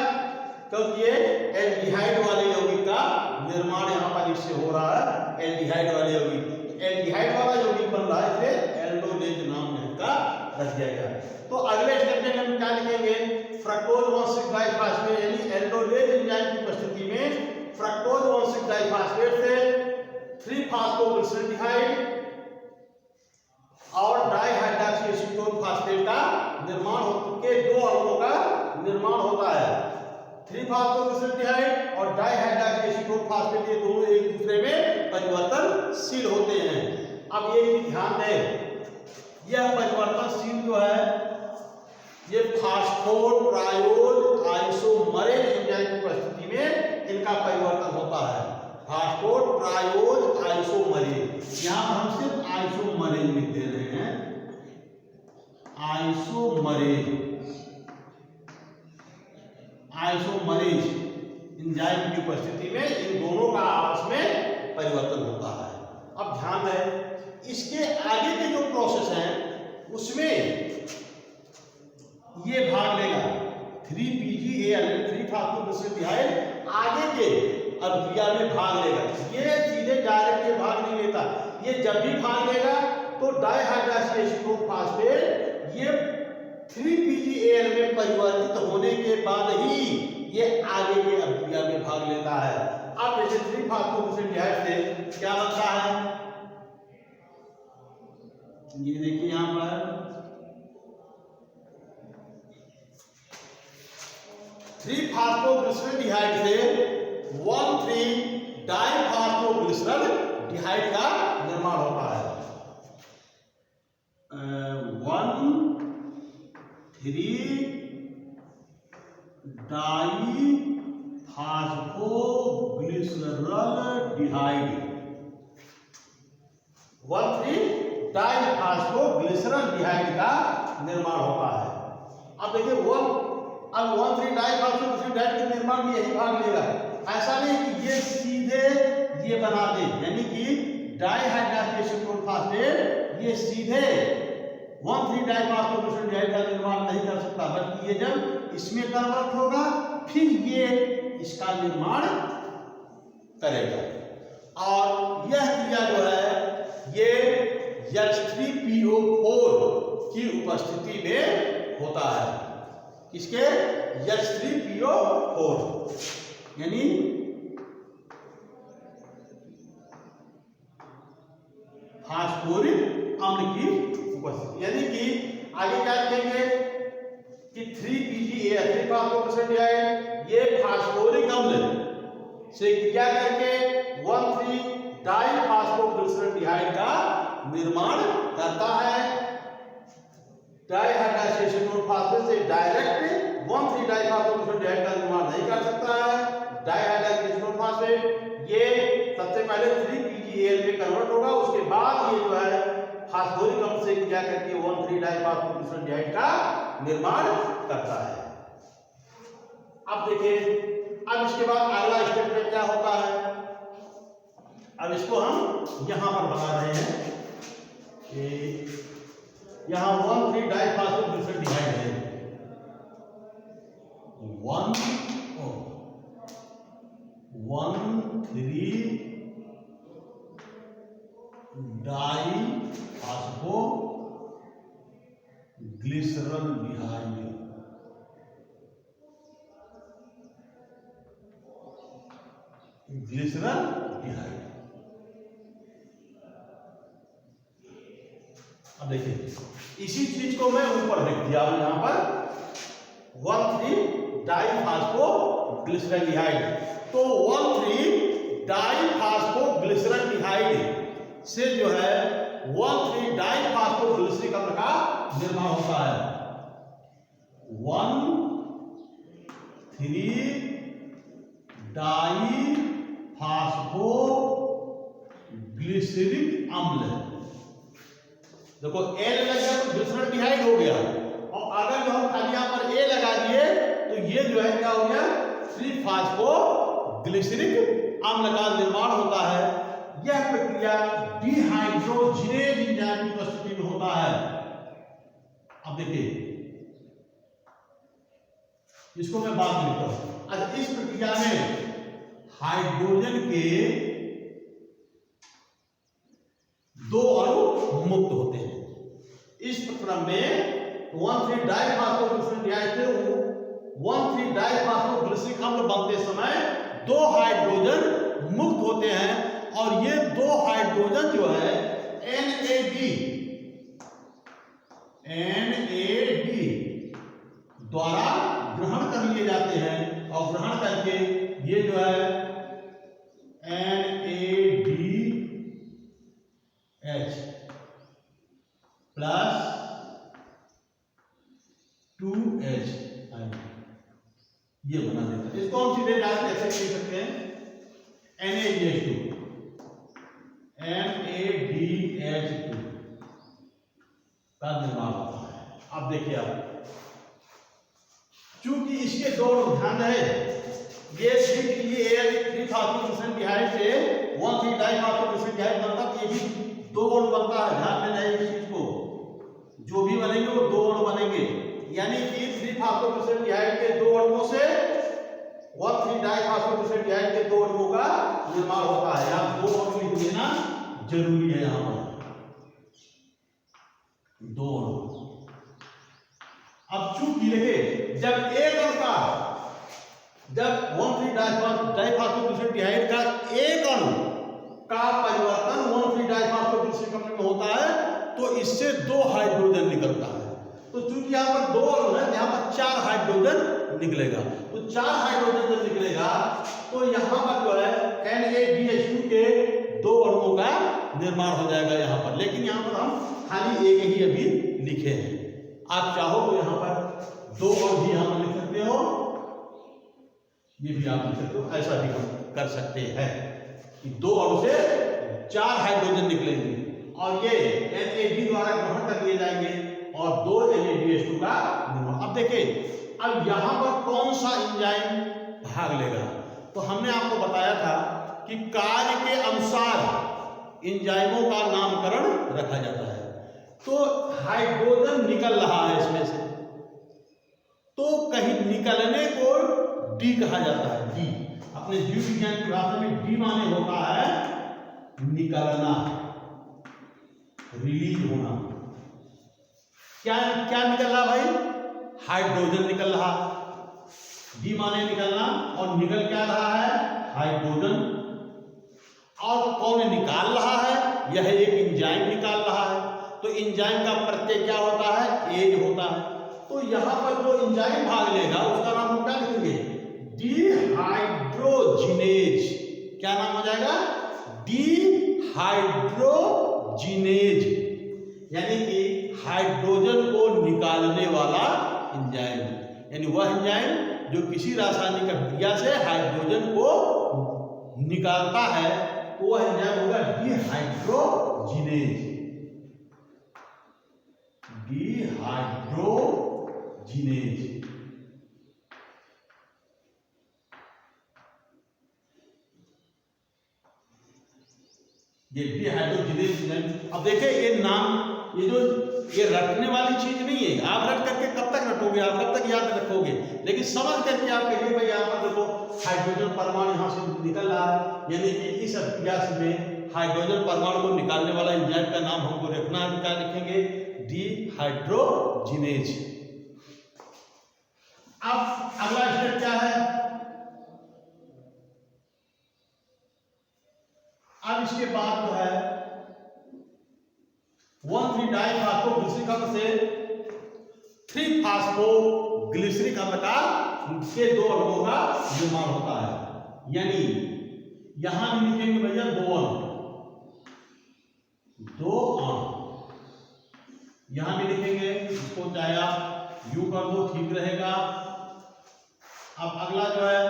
क्योंकि ये एल्डिहाइड वाले यौगिक का निर्माण यहां पर इससे हो रहा है, एल्डिहाइड वाले यौगिक, एल्डिहाइड वाला यौगिक बन रहा है, इसलिए एल्डोलेज नाम इसका रख दिया गया। तो अगले स्टेप में हम क्या लिखेंगे? फ्रक्टोज 1,6 डाइफॉस्फेट यानी एल्डोलेज एंजाइम की उपस्थिति में फ्रक्टोज 1,6 डाइफॉस्फेट से 3-फॉस्फोग्लिसरॉल्डिहाइड और डाइहाइड्रोक्सीएसिटोन फास्फेट का निर्माण के दो अणुओं का निर्माण होता है। 3-फॉस्फोग्लिसरॉल्डिहाइड और डाइहाइड्रोक्सीएसिटोन फास्फेट ये दोनों एक दूसरे में परिवर्तनशील होते हैं। अब ये भी ध्यान दें, यह परिवर्तनशील जो है ये फास्फोट्रायोल आइसोमरेज एंजाइम की उपस्थिति में इनका परिवर्तन होता है। फास्फोट्रायोल आइसोमरेज, यहां पर हम सिर्फ आइसोमरेज लिख दे रहे हैं, आइसोमरेज एंजाइम की उपस्थिति में इन दोनों का आपस में परिवर्तन होता है। अब ध्यान दें, इसके आगे के जो प्रोसेस हैं उसमें ये भाग लेगा 3-PgAl 3-फॉस्फोग्लिसरॉल्डिहाइड आगे के अभिक्रिया में भाग लेगा। ये सीधे डायरेक्ट ये भाग नहीं लेता, ये जब भी भाग लेगा तो डाइहाइड्रोक्सीएसिटोन फास्फेट ये 3-PgAl में परिवर्तित होने के बाद ही ये आगे के अभिक्रिया में भाग लेता है। अब जैसे 3-फॉस्फोग्लिसरॉल्डिहाइड से क्या बनता है, ये देखिए यहां पर 3-फॉस्फोग्लिसरॉल्डिहाइड से 1,3-डाइफॉस्फोग्लिसरॉल्डिहाइड का निर्माण होता है। 1,3-डाइफॉस्फोग्लिसरॉल्डिहाइड 1,3-डाइफॉस्फोग्लिसरॉल्डिहाइड का निर्माण होता है। अब देखिए अब 1,3-डाइफॉस्फोग्लिसरॉल्डिहाइड के निर्माण में यही भाग लेगा। ऐसा नहीं कि ये सीधे ये बना दे, यानी कि डाइहाइड्रोक्सीएसिटोन फास्फेट ये सीधे 1,3-डाइफॉस्फोग्लिसरॉल्डिहाइड का निर्माण नहीं कर सकता, बल्कि ये जब इसमें कन्वर्ट होगा फिर ये इसका निर्माण करेगा। और यह क्रिया जो है ये H3PO4 की उपस्थिति में होता है। किसके? H3PO4 यानी फास्फोरिक अम्ल की उपस्थिति, यानी कि आगे क्या लिखेंगे कि 3-PgAl 3-फॉस्फोग्लिसरॉल्डिहाइड ये फास्फोरिक अम्ल से क्रिया करके 1,3-डाइफॉस्फोग्लिसरॉल्डिहाइड का निर्माण करता है। डाइहाइड्रोक्सीएसिटोन फास्फेट से डायरेक्ट 1,3-डाइफॉस्फोग्लिसरॉल्डिहाइड का निर्माण नहीं कर सकता है। डाइहाइड्रोक्सीएसिटोन फास्फेट ये सबसे पहले 3-PgAl में कन्वर्ट होगा, उसके बाद ये जो है फास्फोरिक अम्ल से क्रिया करके 1,3-डाइफॉस्फोग्लिसरॉल्डिहाइड का निर्माण करता है। अब देखिए, अब इसके बाद अगला स्टेप में क्या होता है, अब इसको हम यहां पर बना रहे हैं कि यहां 1,3-डाइफॉस्फोग्लिसरॉल्डिहाइड है, 1,3 डाई फास्फो ग्लिसरलडिहाइड। ग्लिसरलडिहाइड। अब देखिए इसी चीज को मैं ऊपर लिख दिया हूं यहां पर 1,3-डाइफास्फोग्लिसरलडिहाइड। तो 1,3-डाइफास्फोग्लिसरलडिहाइड से जो है 1,3-डाइफास्फोग्लिसरिक अम्ल का निर्माण होता है। 1,3-डाइफास्फोग्लिसरिक अम्ल। देखो ए लग गया तो ग्लिसरलडिहाइड हो गया, और अगर जो हम खाली यहां पर ए लगा दिए तो ये जो है क्या हो गया 3-फास्फोग्लिसरिक अम्ल का निर्माण होता है। यह प्रक्रिया डिहाइड्रोजिनेज एंजाइम की उपस्थिति में होता है। अब देखिए इसको मैं बाद में लिखता हूं। अच्छा, इस प्रक्रिया में हाइड्रोजन के 2 अणु मुक्त होते हैं। इस प्रक्रम में 1,3-डाइफास्फोग्लिसरलडिहाइड से 1,3-डाइफास्फोग्लिसरिक अम्ल बनते समय 2 हाइड्रोजन मुक्त होते हैं, और ये 2 हाइड्रोजन जो है NAD द्वारा ग्रहण कर लिए जाते हैं, और ग्रहण करके ये जो है NADH प्लस 2H ये बना देता है। इसको हम सीधे डायरेक्ट ऐसे लिख सकते हैं NADH2 का निर्माण होता है। अब देखिए आप, चूंकि इसके 2 ध्यान रहे, ये 3-फास्फोग्लिसरलडिहाइड से 1,3-डाइफास्फोग्लिसरलडिहाइड बनता, तो ये भी 2 अणु बनता है। ध्यान में रहे इस चीज को, जो भी बनेंगे वो 2 अणु बनेंगे, यानी कि 3-फास्फोग्लिसरलडिहाइड के 2 अणुओं से 1,3-डाइफास्फोग्लिसरलडिहाइड के 2 अणुओं का निर्माण होता है। आप 2 अणु लिख देना जरूरी है यहां पर, 2 अणु। अब चूंकि देखिए जब 1,3-डाइफास्फोग्लिसरलडिहाइड का 1 अणु का परिवर्तन 1,3-डाइफास्फोग्लिसरिक अम्ल में होता है, तो इससे 2 हाइड्रोजन निकलता है। तो चूंकि यहाँ पर 2 अणु है, यहाँ पर 4 हाइड्रोजन निकलेगा। तो 4 हाइड्रोजन जब निकलेगा तो यहाँ पर जो है NADH2 के 2 अणुओं का निर्माण हो जाएगा यहाँ पर। लेकिन यहाँ पर हम खाली एक ही अभी लिखे हैं। आप चाहो तो यहाँ पर 2 और भी यहाँ पर लिख सकते हो, ये भी आप लिख सकते हो, ऐसा भी हम कर सकते हैं कि 2 अणु से 4 हाइड्रोजन निकलेंगे, और ये NAD द्वारा ग्रहण कर लिए जाएंगे, और 2 NADH2 का निर्माण। अब देखिए अब यहां पर कौन सा एंजाइम भाग लेगा, तो हमने आपको बताया था कि कार्य के अनुसार एंजाइमों का नामकरण रखा जाता है। तो हाइड्रोजन निकल रहा है इसमें से, तो कहीं निकलने को डी कहा जाता है। डी अपने जीव विज्ञान की भाषा में डी माने होता है निकलना, रिलीज होना। क्या क्या निकल रहा भाई? हाइड्रोजन निकल रहा। डी माने निकलना, और निकल क्या रहा है? हाइड्रोजन। और कौन निकाल रहा है? यह एक एंजाइम निकाल रहा है। तो एंजाइम का प्रत्यय क्या होता है? एज होता है। तो यहां पर जो एंजाइम भाग लेगा उसका नाम हम क्या लिखेंगे? डिहाइड्रोजिनेज। क्या नाम हो जाएगा? डिहाइड्रोजिनेज, यानी कि हाइड्रोजन को निकालने वाला एंजाइम, यानी वह एंजाइम जो किसी रासायनिक क्रिया से हाइड्रोजन को निकालता है, तो वह एंजाइम होगा डिहाइड्रोजिनेज। डिहाइड्रोजिनेज। ये डिहाइड्रोजिनेज। अब देखिए ये नाम, ये रटने वाली चीज नहीं है। आप रट करके कब तक रटोगे, आप कब तक याद रखोगे, लेकिन समझ करके आप कहिए भाई यहाँ पर देखो हाइड्रोजन परमाणु यहाँ से निकल रहा है, यानी कि इस अभ्यास में हाइड्रोजन परमाणु को निकालने वाला एंजाइम का नाम हमको रखना है, क्या लिखेंगे? डिहाइड्रोजिनेज। अब अगला स्टेप क्या है? अब इसके बाद जो है 1,3-डाइफॉस्फोग्लिसरिक अम्ल से 3-फॉस्फोग्लिसरिक अम्ल का के 2 अणुओं का निर्माण होता है। यानी यहां भी लिखेंगे भैया 2 अणु, यहां भी लिखेंगे, इसको चाहे आप यू कर दो ठीक रहेगा। अब अगला जो है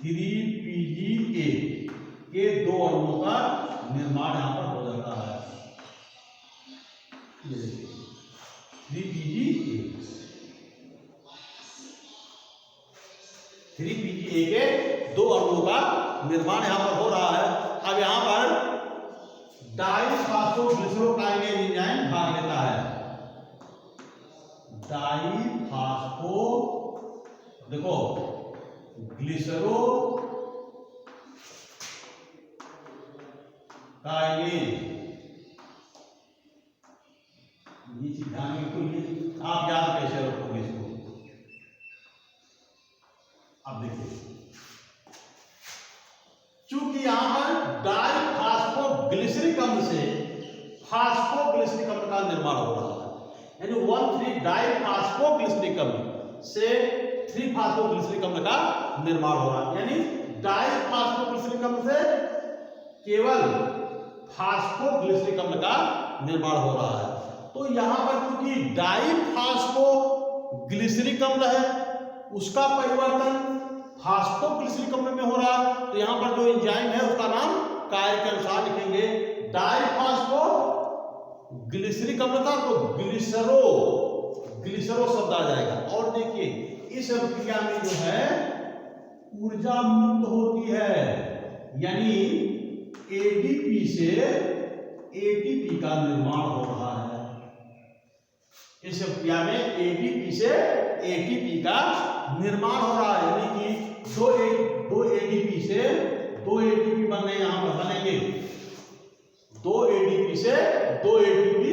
3PgA के 2 अणुओं का निर्माण यहां पर हो जाता है। ये देखिए 3PgA के 2 अणुओं का निर्माण यहां पर हो रहा है। अब यहां पर डाइफॉस्फोग्लिसरोकाइनेज एंजाइम भाग लेता है। डाइफॉस्फो देखो ग्लिसरोकाइनेज, ये चीज ध्यान में रखो, ये आप याद कैसे रखोगे इसको? अब देखिए चूंकि यहां पर डाइफॉस्फोग्लिसरिक अम्ल से फॉस्फोग्लिसरिक अम्ल का निर्माण हो रहा है, यानी 1,3-डाइफॉस्फोग्लिसरिक अम्ल से 3-फॉस्फोग्लिसरिक अम्ल का निर्माण हो रहा है। यानी डाइफॉस्फोग्लिसरिक अम्ल से केवल फॉस्फोग्लिसरिक अम्ल का निर्माण हो रहा है। तो यहां पर क्योंकि डाइफॉस्फोग्लिसरिक अम्ल है, उसका परिवर्तन फॉस्फोग्लिसरिक अम्ल में हो रहा है, तो यहां पर जो एंजाइम है उसका नाम कार्य के अनुसार लिखेंगे डाइफॉस्फोग्लिसरिक अम्ल था, तो ग्लिसरो शब्द आ जाएगा। और देखिए इस अभिक्रिया में जो है ऊर्जा मुक्त होती है, यानी एडीपी से एटीपी का निर्माण हो रहा है। इस अभिक्रिया में एडीपी से एटीपी का निर्माण हो रहा है, यानी कि दो एडीपी से 2 एटीपी बन रहे, यहां पर बनेंगे 2 एडीपी से 2 एटीपी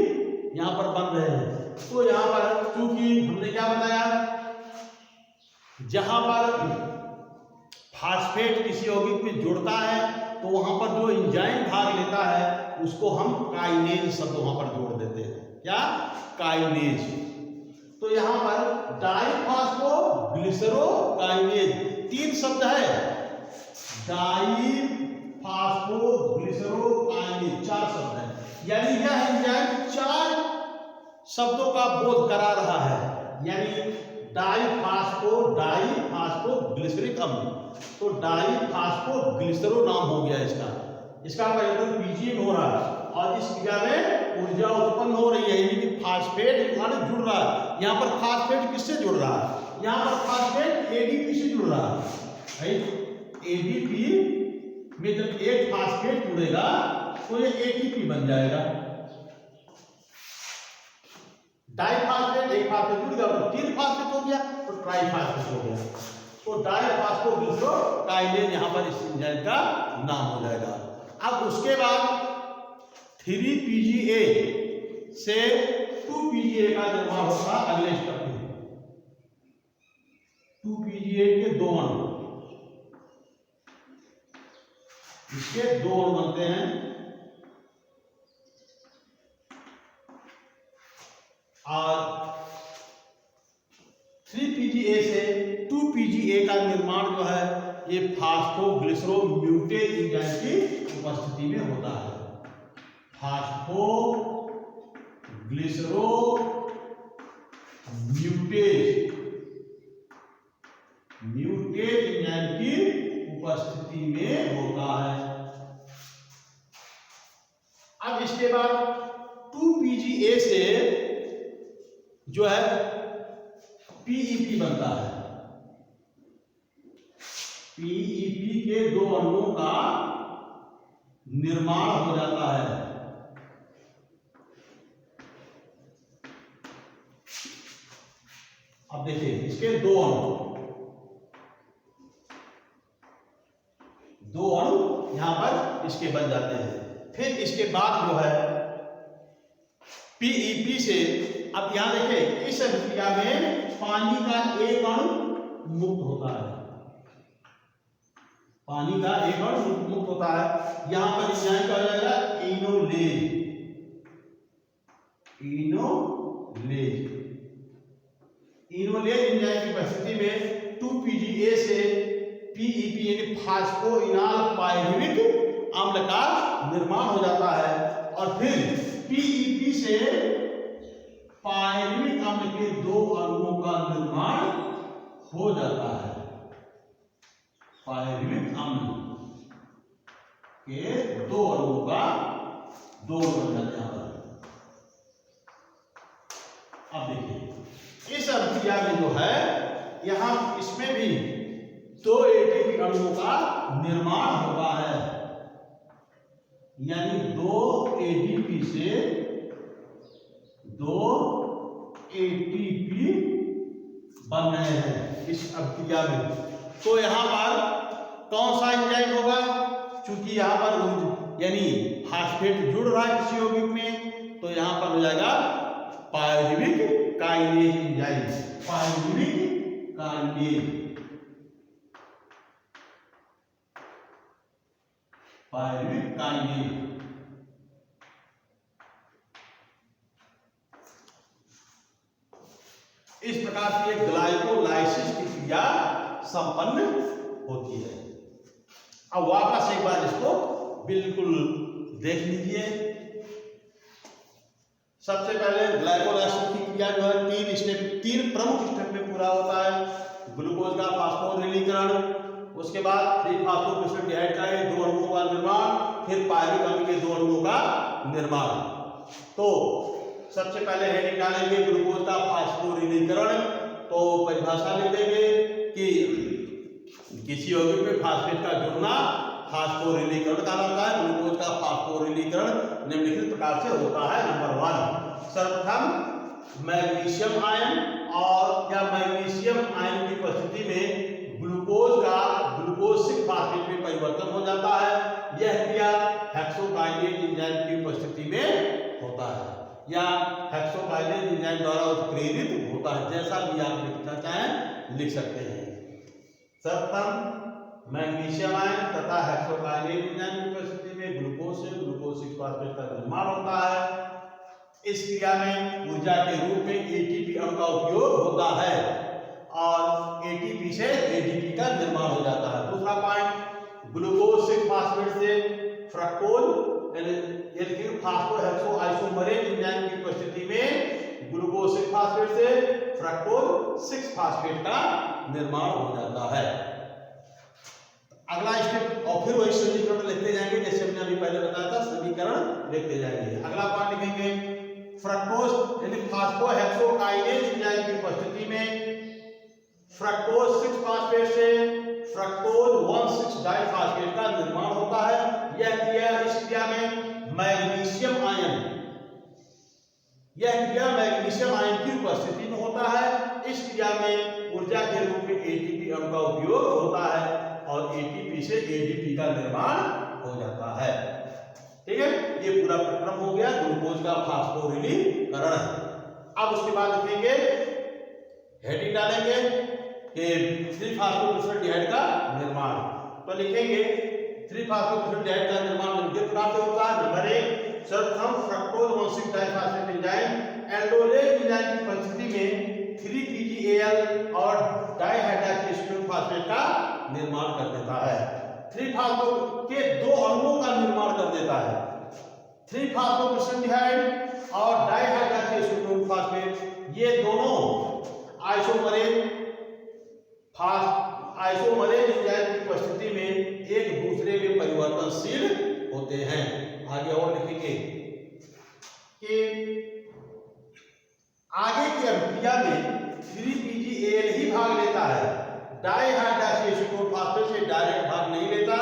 यहां पर बन रहे हैं। तो यहां पर चूंकि हमने क्या बताया, जहां पर फास्फेट किसी यौगिक में जुड़ता है तो वहां पर जो एंजाइम भाग लेता है उसको हम काइनेज शब्द वहां पर जोड़ देते हैं। क्या? काइनेज। तो यहां पर डाइफॉस्फोग्लिसरोकाइनेज 3 शब्द है, डाइफॉस्फोग्लिसरोकाइनेज 4 शब्द है, यानी यह एंजाइम 4 शब्दों का बोध करा रहा है। यानी डाइफॉस्फोग्लिसरिक अम्ल, तो डाइफॉस्फोग्लिसरो नाम हो गया इसका परिवर्तन पीजीएन हो रहा है और इस क्रिया में ऊर्जा उत्पन्न हो रही है, यानी कि फास्फेट जुड़ रहा है। यहां पर फास्फेट किससे जुड़ रहा है? यहां पर फास्फेट एडीपी से जुड़ रहा है। एडीपी में जब एक फास्फेट जुड़ेगा तो ये एटीपी बन जाएगा। डाइफॉस्फेट एक फास्फेट जुड़ गया तो 3 फास्फेट हो गया, तो ट्राइफॉस्फेट हो गया। तो डाइफॉस्फोग्लिसरोकाइनेज यहां पर इस एंजाइम का नाम हो जाएगा। अब उसके बाद 3PgA से 2PgA का निर्माण होगा अगले स्टेप में। 2PgA के 2 अणु, इसके 2 अणु बनते हैं और 3PgA से 2PgA का निर्माण जो है ये फॉस्फोग्लिसरोम्यूटेज एंजाइम की उपस्थिति में होता है। फॉस्फोग्लिसरोम्यूटेज एंजाइम की उपस्थिति में होता है। अब इसके बाद 2PgA से जो है PEP बनता है। PEP के 2 अणुओं का निर्माण हो जाता है। अब देखिए इसके 2 अणु यहाँ पर इसके बन जाते हैं। फिर इसके बाद जो है PEP से, अब यहाँ देखें इस अभिक्रिया में पानी का एक अणु मुक्त होता है, पानी का एक अणु मुक्त होता है। यहां पर एंजाइम क्या हो जाएगा, इनोलेज। इनोलेज एंजाइम की उपस्थिति में 2PGA से PEP यानी फास्फोइनॉल पायरुविक अम्ल का निर्माण हो जाता है और फिर PEP से पायरुविक अम्ल के दो अणुओं का निर्माण हो जाता है। पायरुविक अम्ल के दो अणुओं का दो बन जाते हैं। अब देखिए इस अभिक्रिया में जो है यहां इसमें भी दो ATP अणुओं का निर्माण होता है, यानी दो ADP से दो ATP बन रहे हैं इस अभिक्रिया में। तो यहां पर कौन सा एंजाइम होगा, चूंकि यहां पर यानी फास्फेट जुड़ रहा है किसी यौगिक में, तो यहां पर हो जाएगा pyruvic kinase enzyme. Pyruvic kinase, pyruvic kinase. इस प्रकार से एक ग्लाइकोलाइसिस की क्रिया संपन्न होती है। अब वापस एक बार इसको बिल्कुल देख लीजिए। सबसे पहले ग्लाइकोलाइसिस की क्रिया जो है तीन प्रमुख स्टेप में पूरा होता है। ग्लूकोज का फास्फोरिलीकरण, उसके बाद 3-फॉस्फोग्लिसरॉल्डिहाइड का ये दो अणुओं का निर्माण, फिर पायरुविक अम्ल के दो अणुओं का निर्माण। तो सबसे पहले हेडिंग डालेंगे ग्लूकोज का फास्फोरिलीकरण। तो परिभाषा लिख देंगे कि किसी यौगिक में फास्फेट का जुड़ना फास्फोरिलीकरण कहलाता है। ग्लूकोज का फास्फोरिलीकरण निम्नलिखित प्रकार से होता है। नंबर 1, सर्वप्रथम मैग्नीशियम आयन और या मैग्नीशियम आयन की उपस्थिति में ग्लूकोज का ग्लूकोज 6 फास्फेट में परिवर्तन हो जाता है। यह क्रिया हेक्सोकाइनेज एंजाइम की उपस्थिति में होता है या हेक्सोकाइनेज एंजाइम द्वारा उत्प्रेरित होता है, जैसा भी आप लिखना चाहें लिख सकते हैं। सर्वप्रथम मैग्नीशियम आयन तथा हेक्सोकाइनेज एंजाइम की उपस्थिति में ग्लूकोज से ग्लूकोज 6 फास्फेट का निर्माण होता है। इस क्रिया में ऊर्जा के रूप में ATP अणु का उपयोग होता है और ATP से ADP का निर्माण हो जाता है। दूसरा पॉइंट, ग्लूकोज 6 फास्फेट से फ्रक्टोज यानी फास्फोहेक्सो आइसोमरेज एंजाइम की उपस्थिति में ग्लूकोज 6 फास्फेट से फ्रक्टोज 6 फास्फेट का निर्माण हो जाता है। अगला स्टेप और फिर वही समीकरण लिखते जाएंगे जैसे हमने अभी पहले बताया था, समीकरण लिखते जाएंगे। अगला पॉइंट लिखेंगे फ्रक्टोज यानी फास्फोहेक्सोकाइनेज एंजाइम की उपस्थिति में फ्रक्टोज 6 फास्फेट से फ्रक्टोज 1,6 डाइफास्फेट का निर्माण होता है। यह क्रिया इस क्रिया में मैग्नीशियम आयन की उपस्थिति में होता है। इस क्रिया में ऊर्जा के रूप में ATP अणु का उपयोग होता है और ATP से ADP का निर्माण हो जाता है। ठीक है, ये पूरा प्रक्रम हो गया ग्लूकोज का फास्फोरिलीकरण। अब उसके बाद लिखेंगे, हेडिंग डालेंगे कि 3-फॉस्फोग्लिसरॉल्डिहाइड का निर्माण। तो लिखेंगे 3-फॉस्फोग्लिसरॉल्डिहाइड का निर्माण निम्नलिखित प्रकार से होता है। नंबर 1, सर्वप्रथम fructose 1,6 diphosphate enzyme aldolase enzyme की उपस्थिति में 3-PGAL और डाइहाइड्रोक्सीन फास्फेट का निर्माण कर देता है। 3-फॉस्फो के दो अणुओं का निर्माण कर देता है। 3-फॉस्फोग्लिसरॉल्डिहाइड और डाइहाइड्रोक्सीन फास्फेट ये दोनों आइसोमरेज एंजाइम की उपस्थिति में एक दूसरे में परिवर्तनशील होते हैं। आगे और लिखेंगे कि आगे की अभिक्रिया में 3-PGAL ही भाग लेता है। डाइहाइड्रोक्सीन फास्फेट से डायरेक्ट भाग नहीं लेता।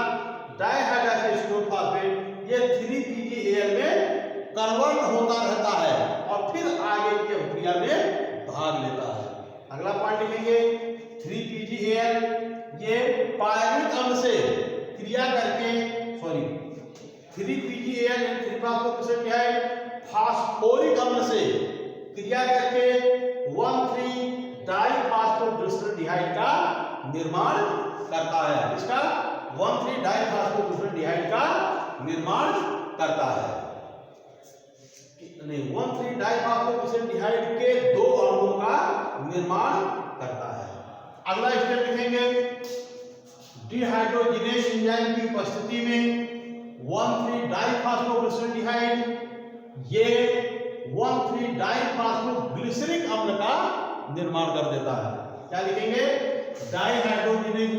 डाइहाइड्रोक्सीन फास्फेट ये 3-PGAL में कन्वर्ट होता रहता है और फिर आगे की अभिक्रिया में भाग लेता है। अगला पॉइंट लिखेंगे 3-PGAL ये पायरुविक अम्ल से क्रिया करके 3PgAl यानी 3-फॉस्फोग्लिसरॉल्डिहाइड फास्फोरिक अम्ल से क्रिया करके 1,3-डाइफॉस्फोग्लिसरॉल्डिहाइड का निर्माण करता है। इसका 1,3-डाइफॉस्फोग्लिसरॉल्डिहाइड का निर्माण करता है। नहीं, 1,3-डाइफॉस्फोग्लिसरॉल्डिहाइड के 2 अणुओं का निर्माण करता है। अगला स्टेप लिखेंगे, डिहाइड्रोजिनेज एंजाइम की उपस्थिति में 1,3-डाइफॉस्फोग्लिसरॉल्डिहाइड ये 1,3-डाइफॉस्फोग्लिसरिक अम्ल का निर्माण कर देता है। क्या लिखेंगे, डिहाइड्रोजिनेज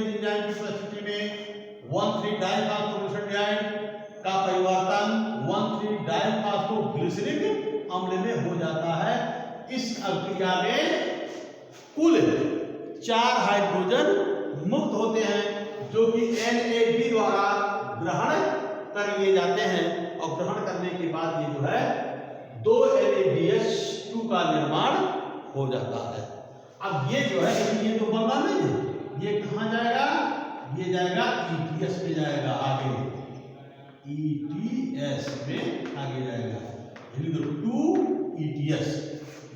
एंजाइम की उपस्थिति में 1,3-डाइफॉस्फोग्लिसरॉल्डिहाइड का परिवर्तन 1,3-डाइफॉस्फोग्लिसरिक अम्ल में हो जाता है। इस अभिक्रिया में कुल 4 हाइड्रोजन मुक्त होते हैं जो कि NAD द्वारा ग्रहण कर लिए जाते हैं और ग्रहण करने के बाद ये जो है 2 NADH2 का निर्माण हो जाता है। अब ये जो है ये तो बन रहा नहीं है, ये कहाँ जाएगा, ये जाएगा ETS में जाएगा, आगे ETS में आगे जाएगा, 2 ETS,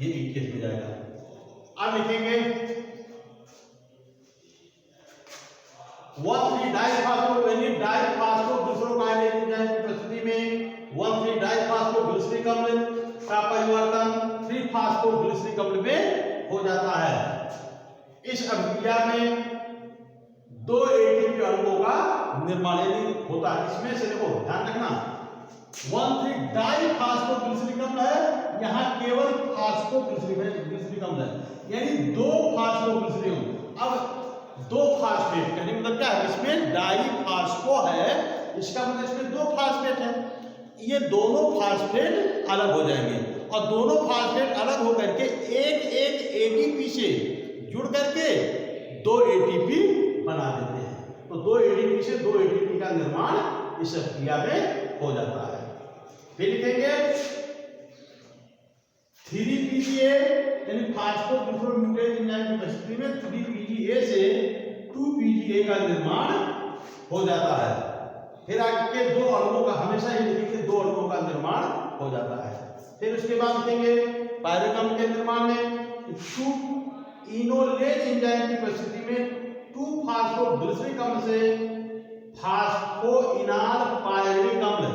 ये ETS में जाएगा। अब लिखेंगे 1,3-डाइफॉस्फोग्लिसरॉल्डिहाइड की उपस्थिति में 1,3-डाइफॉस्फोग्लिसरिक अम्ल का परिवर्तन 3-फॉस्फोग्लिसरिक अम्ल में हो जाता है। इस अभिक्रिया में 2 ATP अणुओं का निर्माण होता है। इसमें से देखो ध्यान रखना, 1,3-डाइफॉस्फोग्लिसरिक अम्ल है, यहाँ केवल फॉस्फोग्लिसरिक अम्ल है, यानी 2 फॉस्फोग्लिसरिक अम्ल। अब 2 फास्फेट कहने मतलब क्या है, इसमें डाइफॉस्फो है, इसका मतलब इसमें 2 फास्फेट है। ये दोनों फास्फेट अलग हो जाएंगे और दोनों फास्फेट अलग होकर के एक ATP से जुड़ करके 2 ATP बना देते हैं। तो 2 ATP से 2 ATP का निर्माण इस क्रिया में हो जाता है। फिर लिखेंगे 3PGA यानी फास्फोग्लिसरॉल्डिहाइड एंजाइम की उपस्थिति में 3PGA से 2PGA का निर्माण हो जाता है। फिर आगे 2 अणुओं का हमेशा ही लिखेंगे, 2 अणुओं का निर्माण हो जाता है। फिर उसके बाद लिखेंगे पायरुवेट अम्ल के निर्माण में 2 इनोलेज एंजाइम की उपस्थिति में 2-फॉस्फोग्लिसरिक अम्ल से फास्फोइनाल पायरुविक अम्ल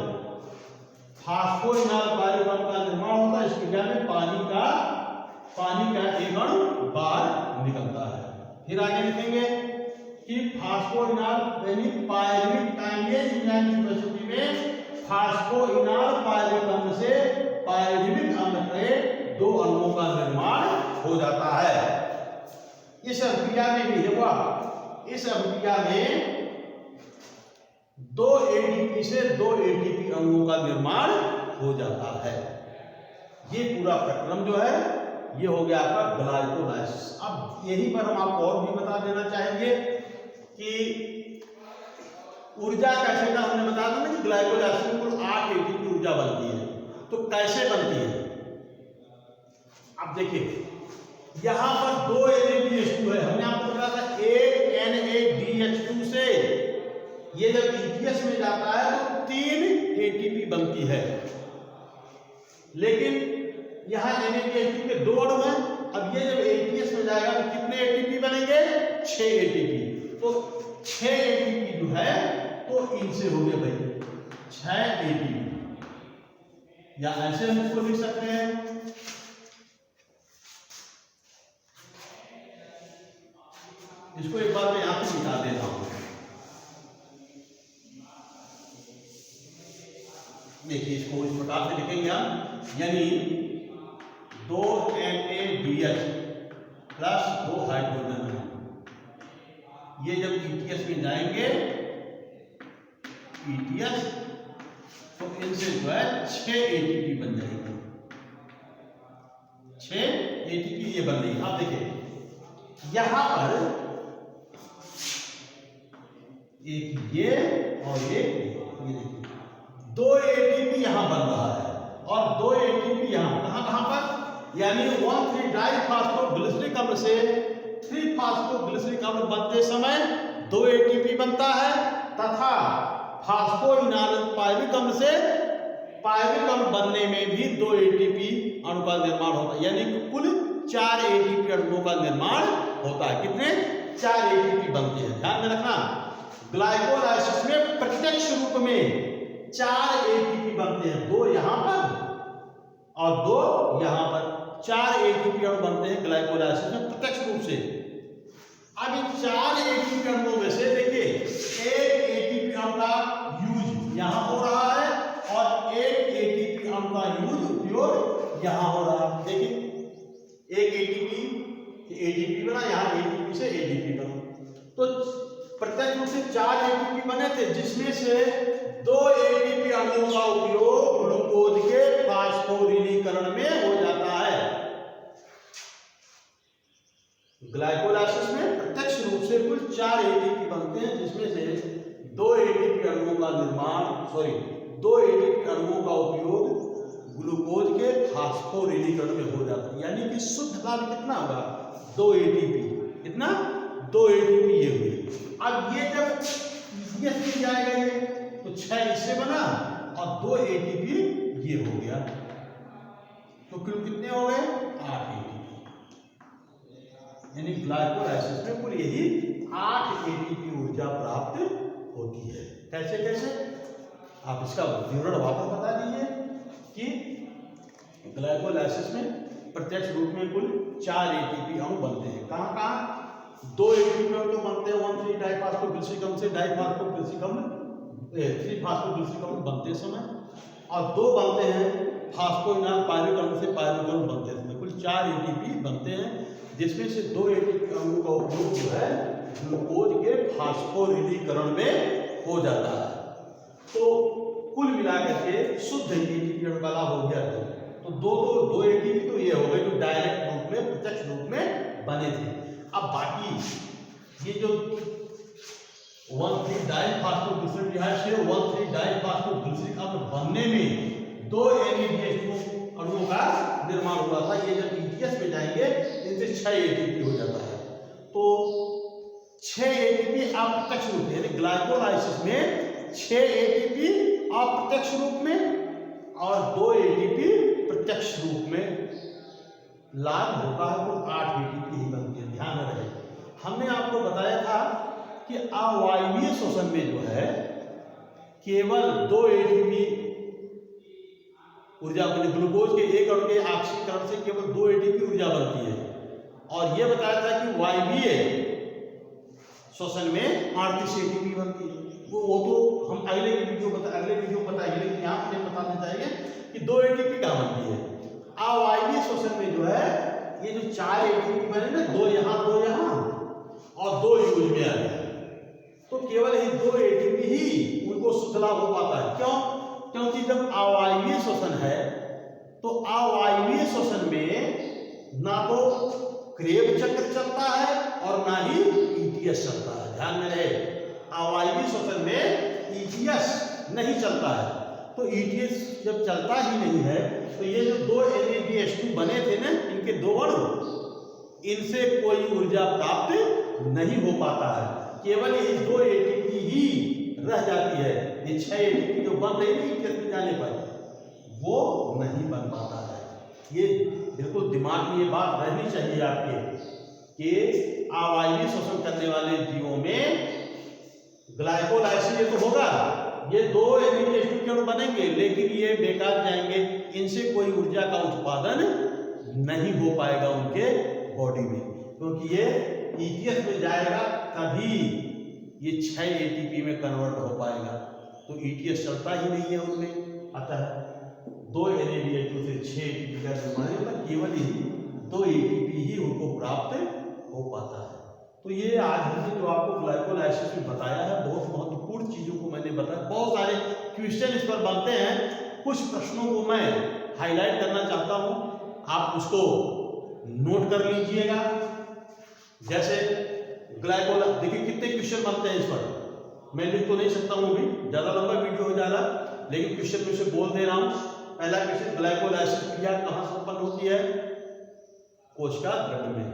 का निर्माण होता है। इस क्रिया में पानी का एक अणु बाहर निकलता है। फिर आगे लिखेंगे कि फास्फोइनाल यानी पायरुविक काइनेज एंजाइम की उपस्थिति में फास्फोइनाल पायरुविक अम्ल से पायरुविक अम्ल के 2 अणुओं का निर्माण हो जाता है। इस अभिक्रिया में भी देखो, इस अभिक्रिया में 2 ADP से 2 ATP अणुओं का निर्माण हो जाता है। ये पूरा प्रक्रम जो है ये हो गया आपका ग्लाइकोलाइसिस। अब यहीं पर हम आपको और भी बता देना चाहेंगे कि ऊर्जा कैसे का हमने बताया था ना कि ग्लाइकोलाइसिस में कुल 8 ATP ऊर्जा बनती है। तो कैसे बनती है, अब देखिए यहां पर 2 NADH2 है, हमने आपको बताया था एक NADH2 से ये जब ETS में जाता है तो 3 ATP बनती है, लेकिन यहां NADH2 के 2 अणु हैं। अब ये जब ATS में जाएगा तो कितने ATP बनेंगे, 6 ATP। तो 6 ATP जो है तो इनसे हो गए भाई 6 ATP, या ऐसे हम इसको लिख सकते हैं, इसको एक बार मैं यहां से निकाल देता हूं। देखिए इसको इस प्रकार से लिखेंगे हम, यानी 2 NADH प्लस 2 हाइड्रोजन है, ये जब ETS में जाएंगे ETS तो इनसे जो है 6 ATP बन जाएंगे, 6 ATP ये बन रही है। आप देखिए यहां पर एक ये और ये देखिए 2 ATP यहां बन रहा है और 2 ATP यहां कहां पर, यानी 1,3-डाइफॉस्फोग्लिसरिक अम्ल से 3-फॉस्फोग्लिसरिक अम्ल बनते समय 2 ATP बनता है तथा पायरुविक अम्ल से पायरुविक अम्ल बनने में भी 2 ATP अणु का निर्माण होता है, यानी कि कुल 4 ATP अणुओं का निर्माण होता है। कितने? 4 ATP बनते हैं। ध्यान में रखना, ग्लाइकोलाइसिस में प्रत्यक्ष रूप में 4 ATP बनते हैं, 2 यहां पर और 2 यहां पर। 4 ATP अणु बनते हैं ग्लाइकोलाइसिस में प्रत्यक्ष रूप से। अब इन 4 ATP अणुओं में से देखिए, एक ATP अणु का यूज यहां हो रहा है और एक ATP अणु का यूज उपयोग यहां हो रहा है। देखिए, एक ATP बना, यहां ATP से ADP बना, तो प्रत्यक्ष रूप से 4 ATP बने थे, जिसमें से 2 ATP अणुओं का उपयोग ग्लूकोज के फास्फोरिलीकरण में हो जाता है। ग्लाइकोलाइसिस में प्रत्यक्ष रूप से कुल 4 ATP बनते हैं, जिसमें से 2 ATP अणुओं का निर्माण 2 ATP अणुओं का उपयोग ग्लूकोज के फास्फोरिलीकरण में हो जाता है। यानी कि शुद्ध लाभ कितना होगा? 2 ATP। कितना? 2 ATP ये हुई। अब ये जब इसमें जाएगा ये, तो 6 इससे बना और 2 ATP ये हो गया, तो कुल कितने हो गए? 8 ATP। यानी ग्लाइकोलाइसिस में कुल यही 8 ATP ऊर्जा प्राप्त होती है। कैसे कैसे? आप इसका विवरण वापस बता दीजिए कि ग्लाइकोलाइसिस में प्रत्यक्ष रूप में कुल 4 ATP अणु बनते हैं। कहाँ कहाँ? 2 ATP अणु तो बनते हैं 1,3-डाइफॉस्फोग्लिसरिक अम्ल से डाइफॉस्फोग्लिसरिक अम्ल, 3-फॉस्फोग्लिसरिक अम्ल बनते समय, और 2 बनते हैं फास्फोइनॉल पायरुविक अम्ल से पायरुविक अम्ल बनते समय। कुल 4 ATP बनते हैं, जिसमें से 2 ATP अणु का उपयोग जो है ग्लूकोज के फास्फोरिलीकरण में हो जाता है। तो कुल मिलाकर के शुद्ध ATP अणु का लाभ हो गया। तो 2 ATP तो ये हो गए जो डायरेक्ट रूप में, प्रत्यक्ष रूप में बने थे। अब बाकी ये जो 1,3-डाइफॉस्फोग्लिसरीन 1,3-डाइफॉस्फोग्लिसरिक अम्ल बनने में 2 NADH2 अणुओं का निर्माण हुआ था। ये जब ETS में जाएंगे इनसे 6 ATP हो जाता है। तो 6 ATP अप्रत्यक्ष रूप में, यानी ग्लाइकोलाइसिस में 6 ATP अप्रत्यक्ष रूप में और 2 ATP प्रत्यक्ष रूप में लाभ होता है। कुल 8 ATP ही बनती है। ध्यान रहे, हमने आपको बताया था कि अवायवीय श्वसन में जो है केवल 2 ATP ऊर्जा बनी। ग्लूकोज के एक अणु के ऑक्सीकरण से केवल 2 ATP ऊर्जा बनती है। और यह बताया था कि वायवीय श्वसन में 38 ATP बनती है। वो तो हम अगले वीडियो बताएंगे, लेकिन यहाँ पर बताना चाहिए कि 2 ATP कहाँ बनती है। अवायवीय श्वसन में जो है ये जो 4 ATP बने ना, 2 यहाँ और 2 यूज में आ गया, तो केवल ये 2 ATP ही उनको शुद्ध लाभ हो पाता है। क्यों? क्योंकि जब अवायवीय श्वसन है तो अवायवीय श्वसन में ना तो क्रेब चक्र चलता है और ना ही ETS चलता है। ध्यान में रहे, अवायवीय श्वसन में ETS नहीं चलता है। तो ETS जब चलता ही नहीं है तो ये जो 2 NADH2 बने थे ना, इनके 2 अणु, इनसे कोई ऊर्जा प्राप्त नहीं हो पाता है। केवल ये 2 ATP ही रह जाती है। ये 6 ATP जो बन रही है ETS में जाने पर वो नहीं बन पाता है। ये बिल्कुल दिमाग में ये बात रहनी चाहिए आपके कि अवायवीय श्वसन करने वाले जीवों में ग्लाइकोलाइसिस तो होगा, ये 2 NADH2 के अणु बनेंगे, लेकिन ये बेकार जाएंगे, इनसे कोई ऊर्जा का उत्पादन नहीं हो पाएगा उनके बॉडी में, क्योंकि ये ETS में जाएगा तभी ये 6 ATP में कन्वर्ट हो पाएगा। तो ETS चलता ही नहीं है उनमें, अतः 2 NADH2 से 6 ATP का निर्माण होता है। केवल ही 2 ATP ही उनको प्राप्त हो पाता है। तो ये आज हमने जो आपको ग्लाइकोलाइसिस में बताया है, बहुत महत्वपूर्ण चीजों को मैंने बताया। बहुत सारे क्वेश्चन इस पर बनते हैं। कुछ प्रश्नों को मैं हाईलाइट करना चाहता हूं, आप उसको नोट कर लीजिएगा। जैसे देखिए कितने क्वेश्चन बनते हैं इस पर, मैं लिख तो नहीं सकता हूं, अभी ज्यादा लंबा वीडियो हो जाएगा, लेकिन क्वेश्चन में से बोल दे रहा हूं। पहला क्वेश्चन, ग्लाइकोलाइसिस क्रिया कहां से उत्पन्न होती है? कोशिका द्रव्य में,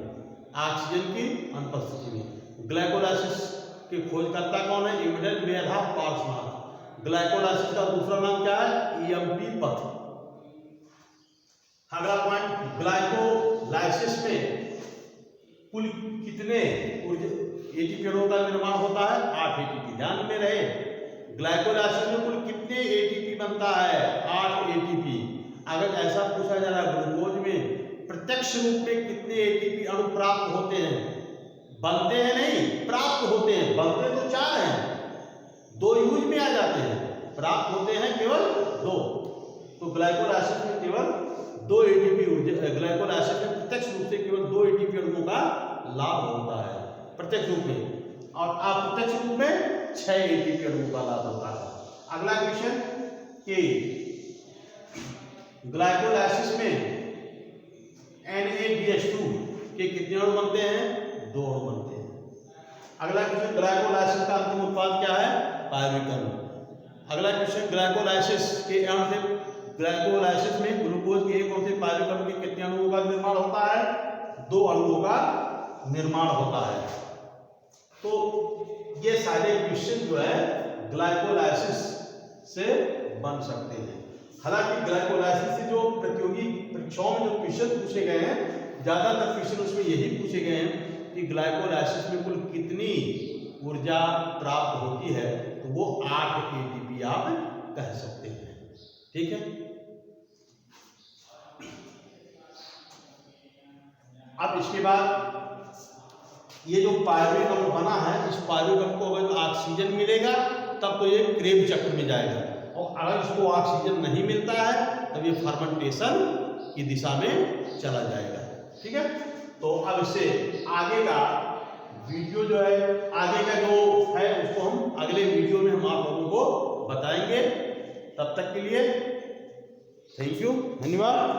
ऑक्सीजन की अनुपस्थिति में। ग्लाइकोलाइसिस के खोजकर्ता कौन है? इमडेल मेयरहॉफ पार्सनाथ। ग्लाइकोलाइसिस का दूसरा नाम क्या है? ईएमपी पथ। अगला पॉइंट, ग्लाइकोलाइसिस में कुल कितने एटीपी अणुओं का निर्माण होता है? 8 एटीपी। ध्यान में रहे, ग्लाइकोलाइसिस में कुल कितने एटीपी बनता है? 8 एटीपी। अगर ऐसा पूछा जा रहा है ग्लूकोज में प्रत्यक्ष रूप में कितने एटीपी अणु प्राप्त होते हैं? बनते हैं नहीं, प्राप्त होते हैं। बनते तो 4 हैं, 2 यूज में आ जाते हैं, प्राप्त होते हैं केवल 2। तो ग्लाइकोलाइसिस में केवल 2 एटीपी ऊर्जा, ग्लाइकोलाइसिस में प्रत्यक्ष रूप से केवल 2 एटीपी अणुओं का लाभ होता है प्रत्यक्ष रूप में, और अप्रत्यक्ष रूप में 6 एटीपी अणुओं का लाभ होता है। अगला क्वेश्चन कि ग्लाइकोलाइसिस में NADH2 के कितने अणु बनते हैं? 2 अणु बनते हैं। अगला क्वेश्चन, ग्लाइकोलाइसिस का अंतिम उत्पाद क्या है? पायरुविक अणु। अगला क्वेश्चन, ग्लाइकोलाइसिस के अणु से, ग्लाइकोलाइसिस में ग्लूकोज के एक अणु से पायरुविक अणु के कितने अणुओं का निर्माण होता है? 2 अणुओं का निर्माण होता है। तो ये सारे क्वेश्चन जो है ग्लाइकोलाइसिस से बन सकते हैं। हालांकि ग्लाइकोलाइसिस से जो प्रतियोगी परीक्षाओं में जो क्वेश्चन पूछे गए हैं, ज्यादातर क्वेश्चन उसमें यही पूछे गए हैं कि ग्लाइकोलाइसिस में कुल कितनी ऊर्जा प्राप्त होती है, तो वो 8 एटीपी आप कह सकते हैं। ठीक है, अब इसके बाद ये जो पायरुविक अम्ल बना है, इस पायरुविक अम्ल को अगर ऑक्सीजन मिलेगा तब तो ये क्रेब चक्र में जाएगा, और अगर इसको ऑक्सीजन नहीं मिलता है तब ये फर्मेंटेशन की दिशा में चला जाएगा। ठीक है, तो अब इससे आगे का वीडियो जो है, आगे का जो है उसको हम अगले वीडियो में हम आप लोगों को बताएंगे। तब तक के लिए थैंक यू, धन्यवाद।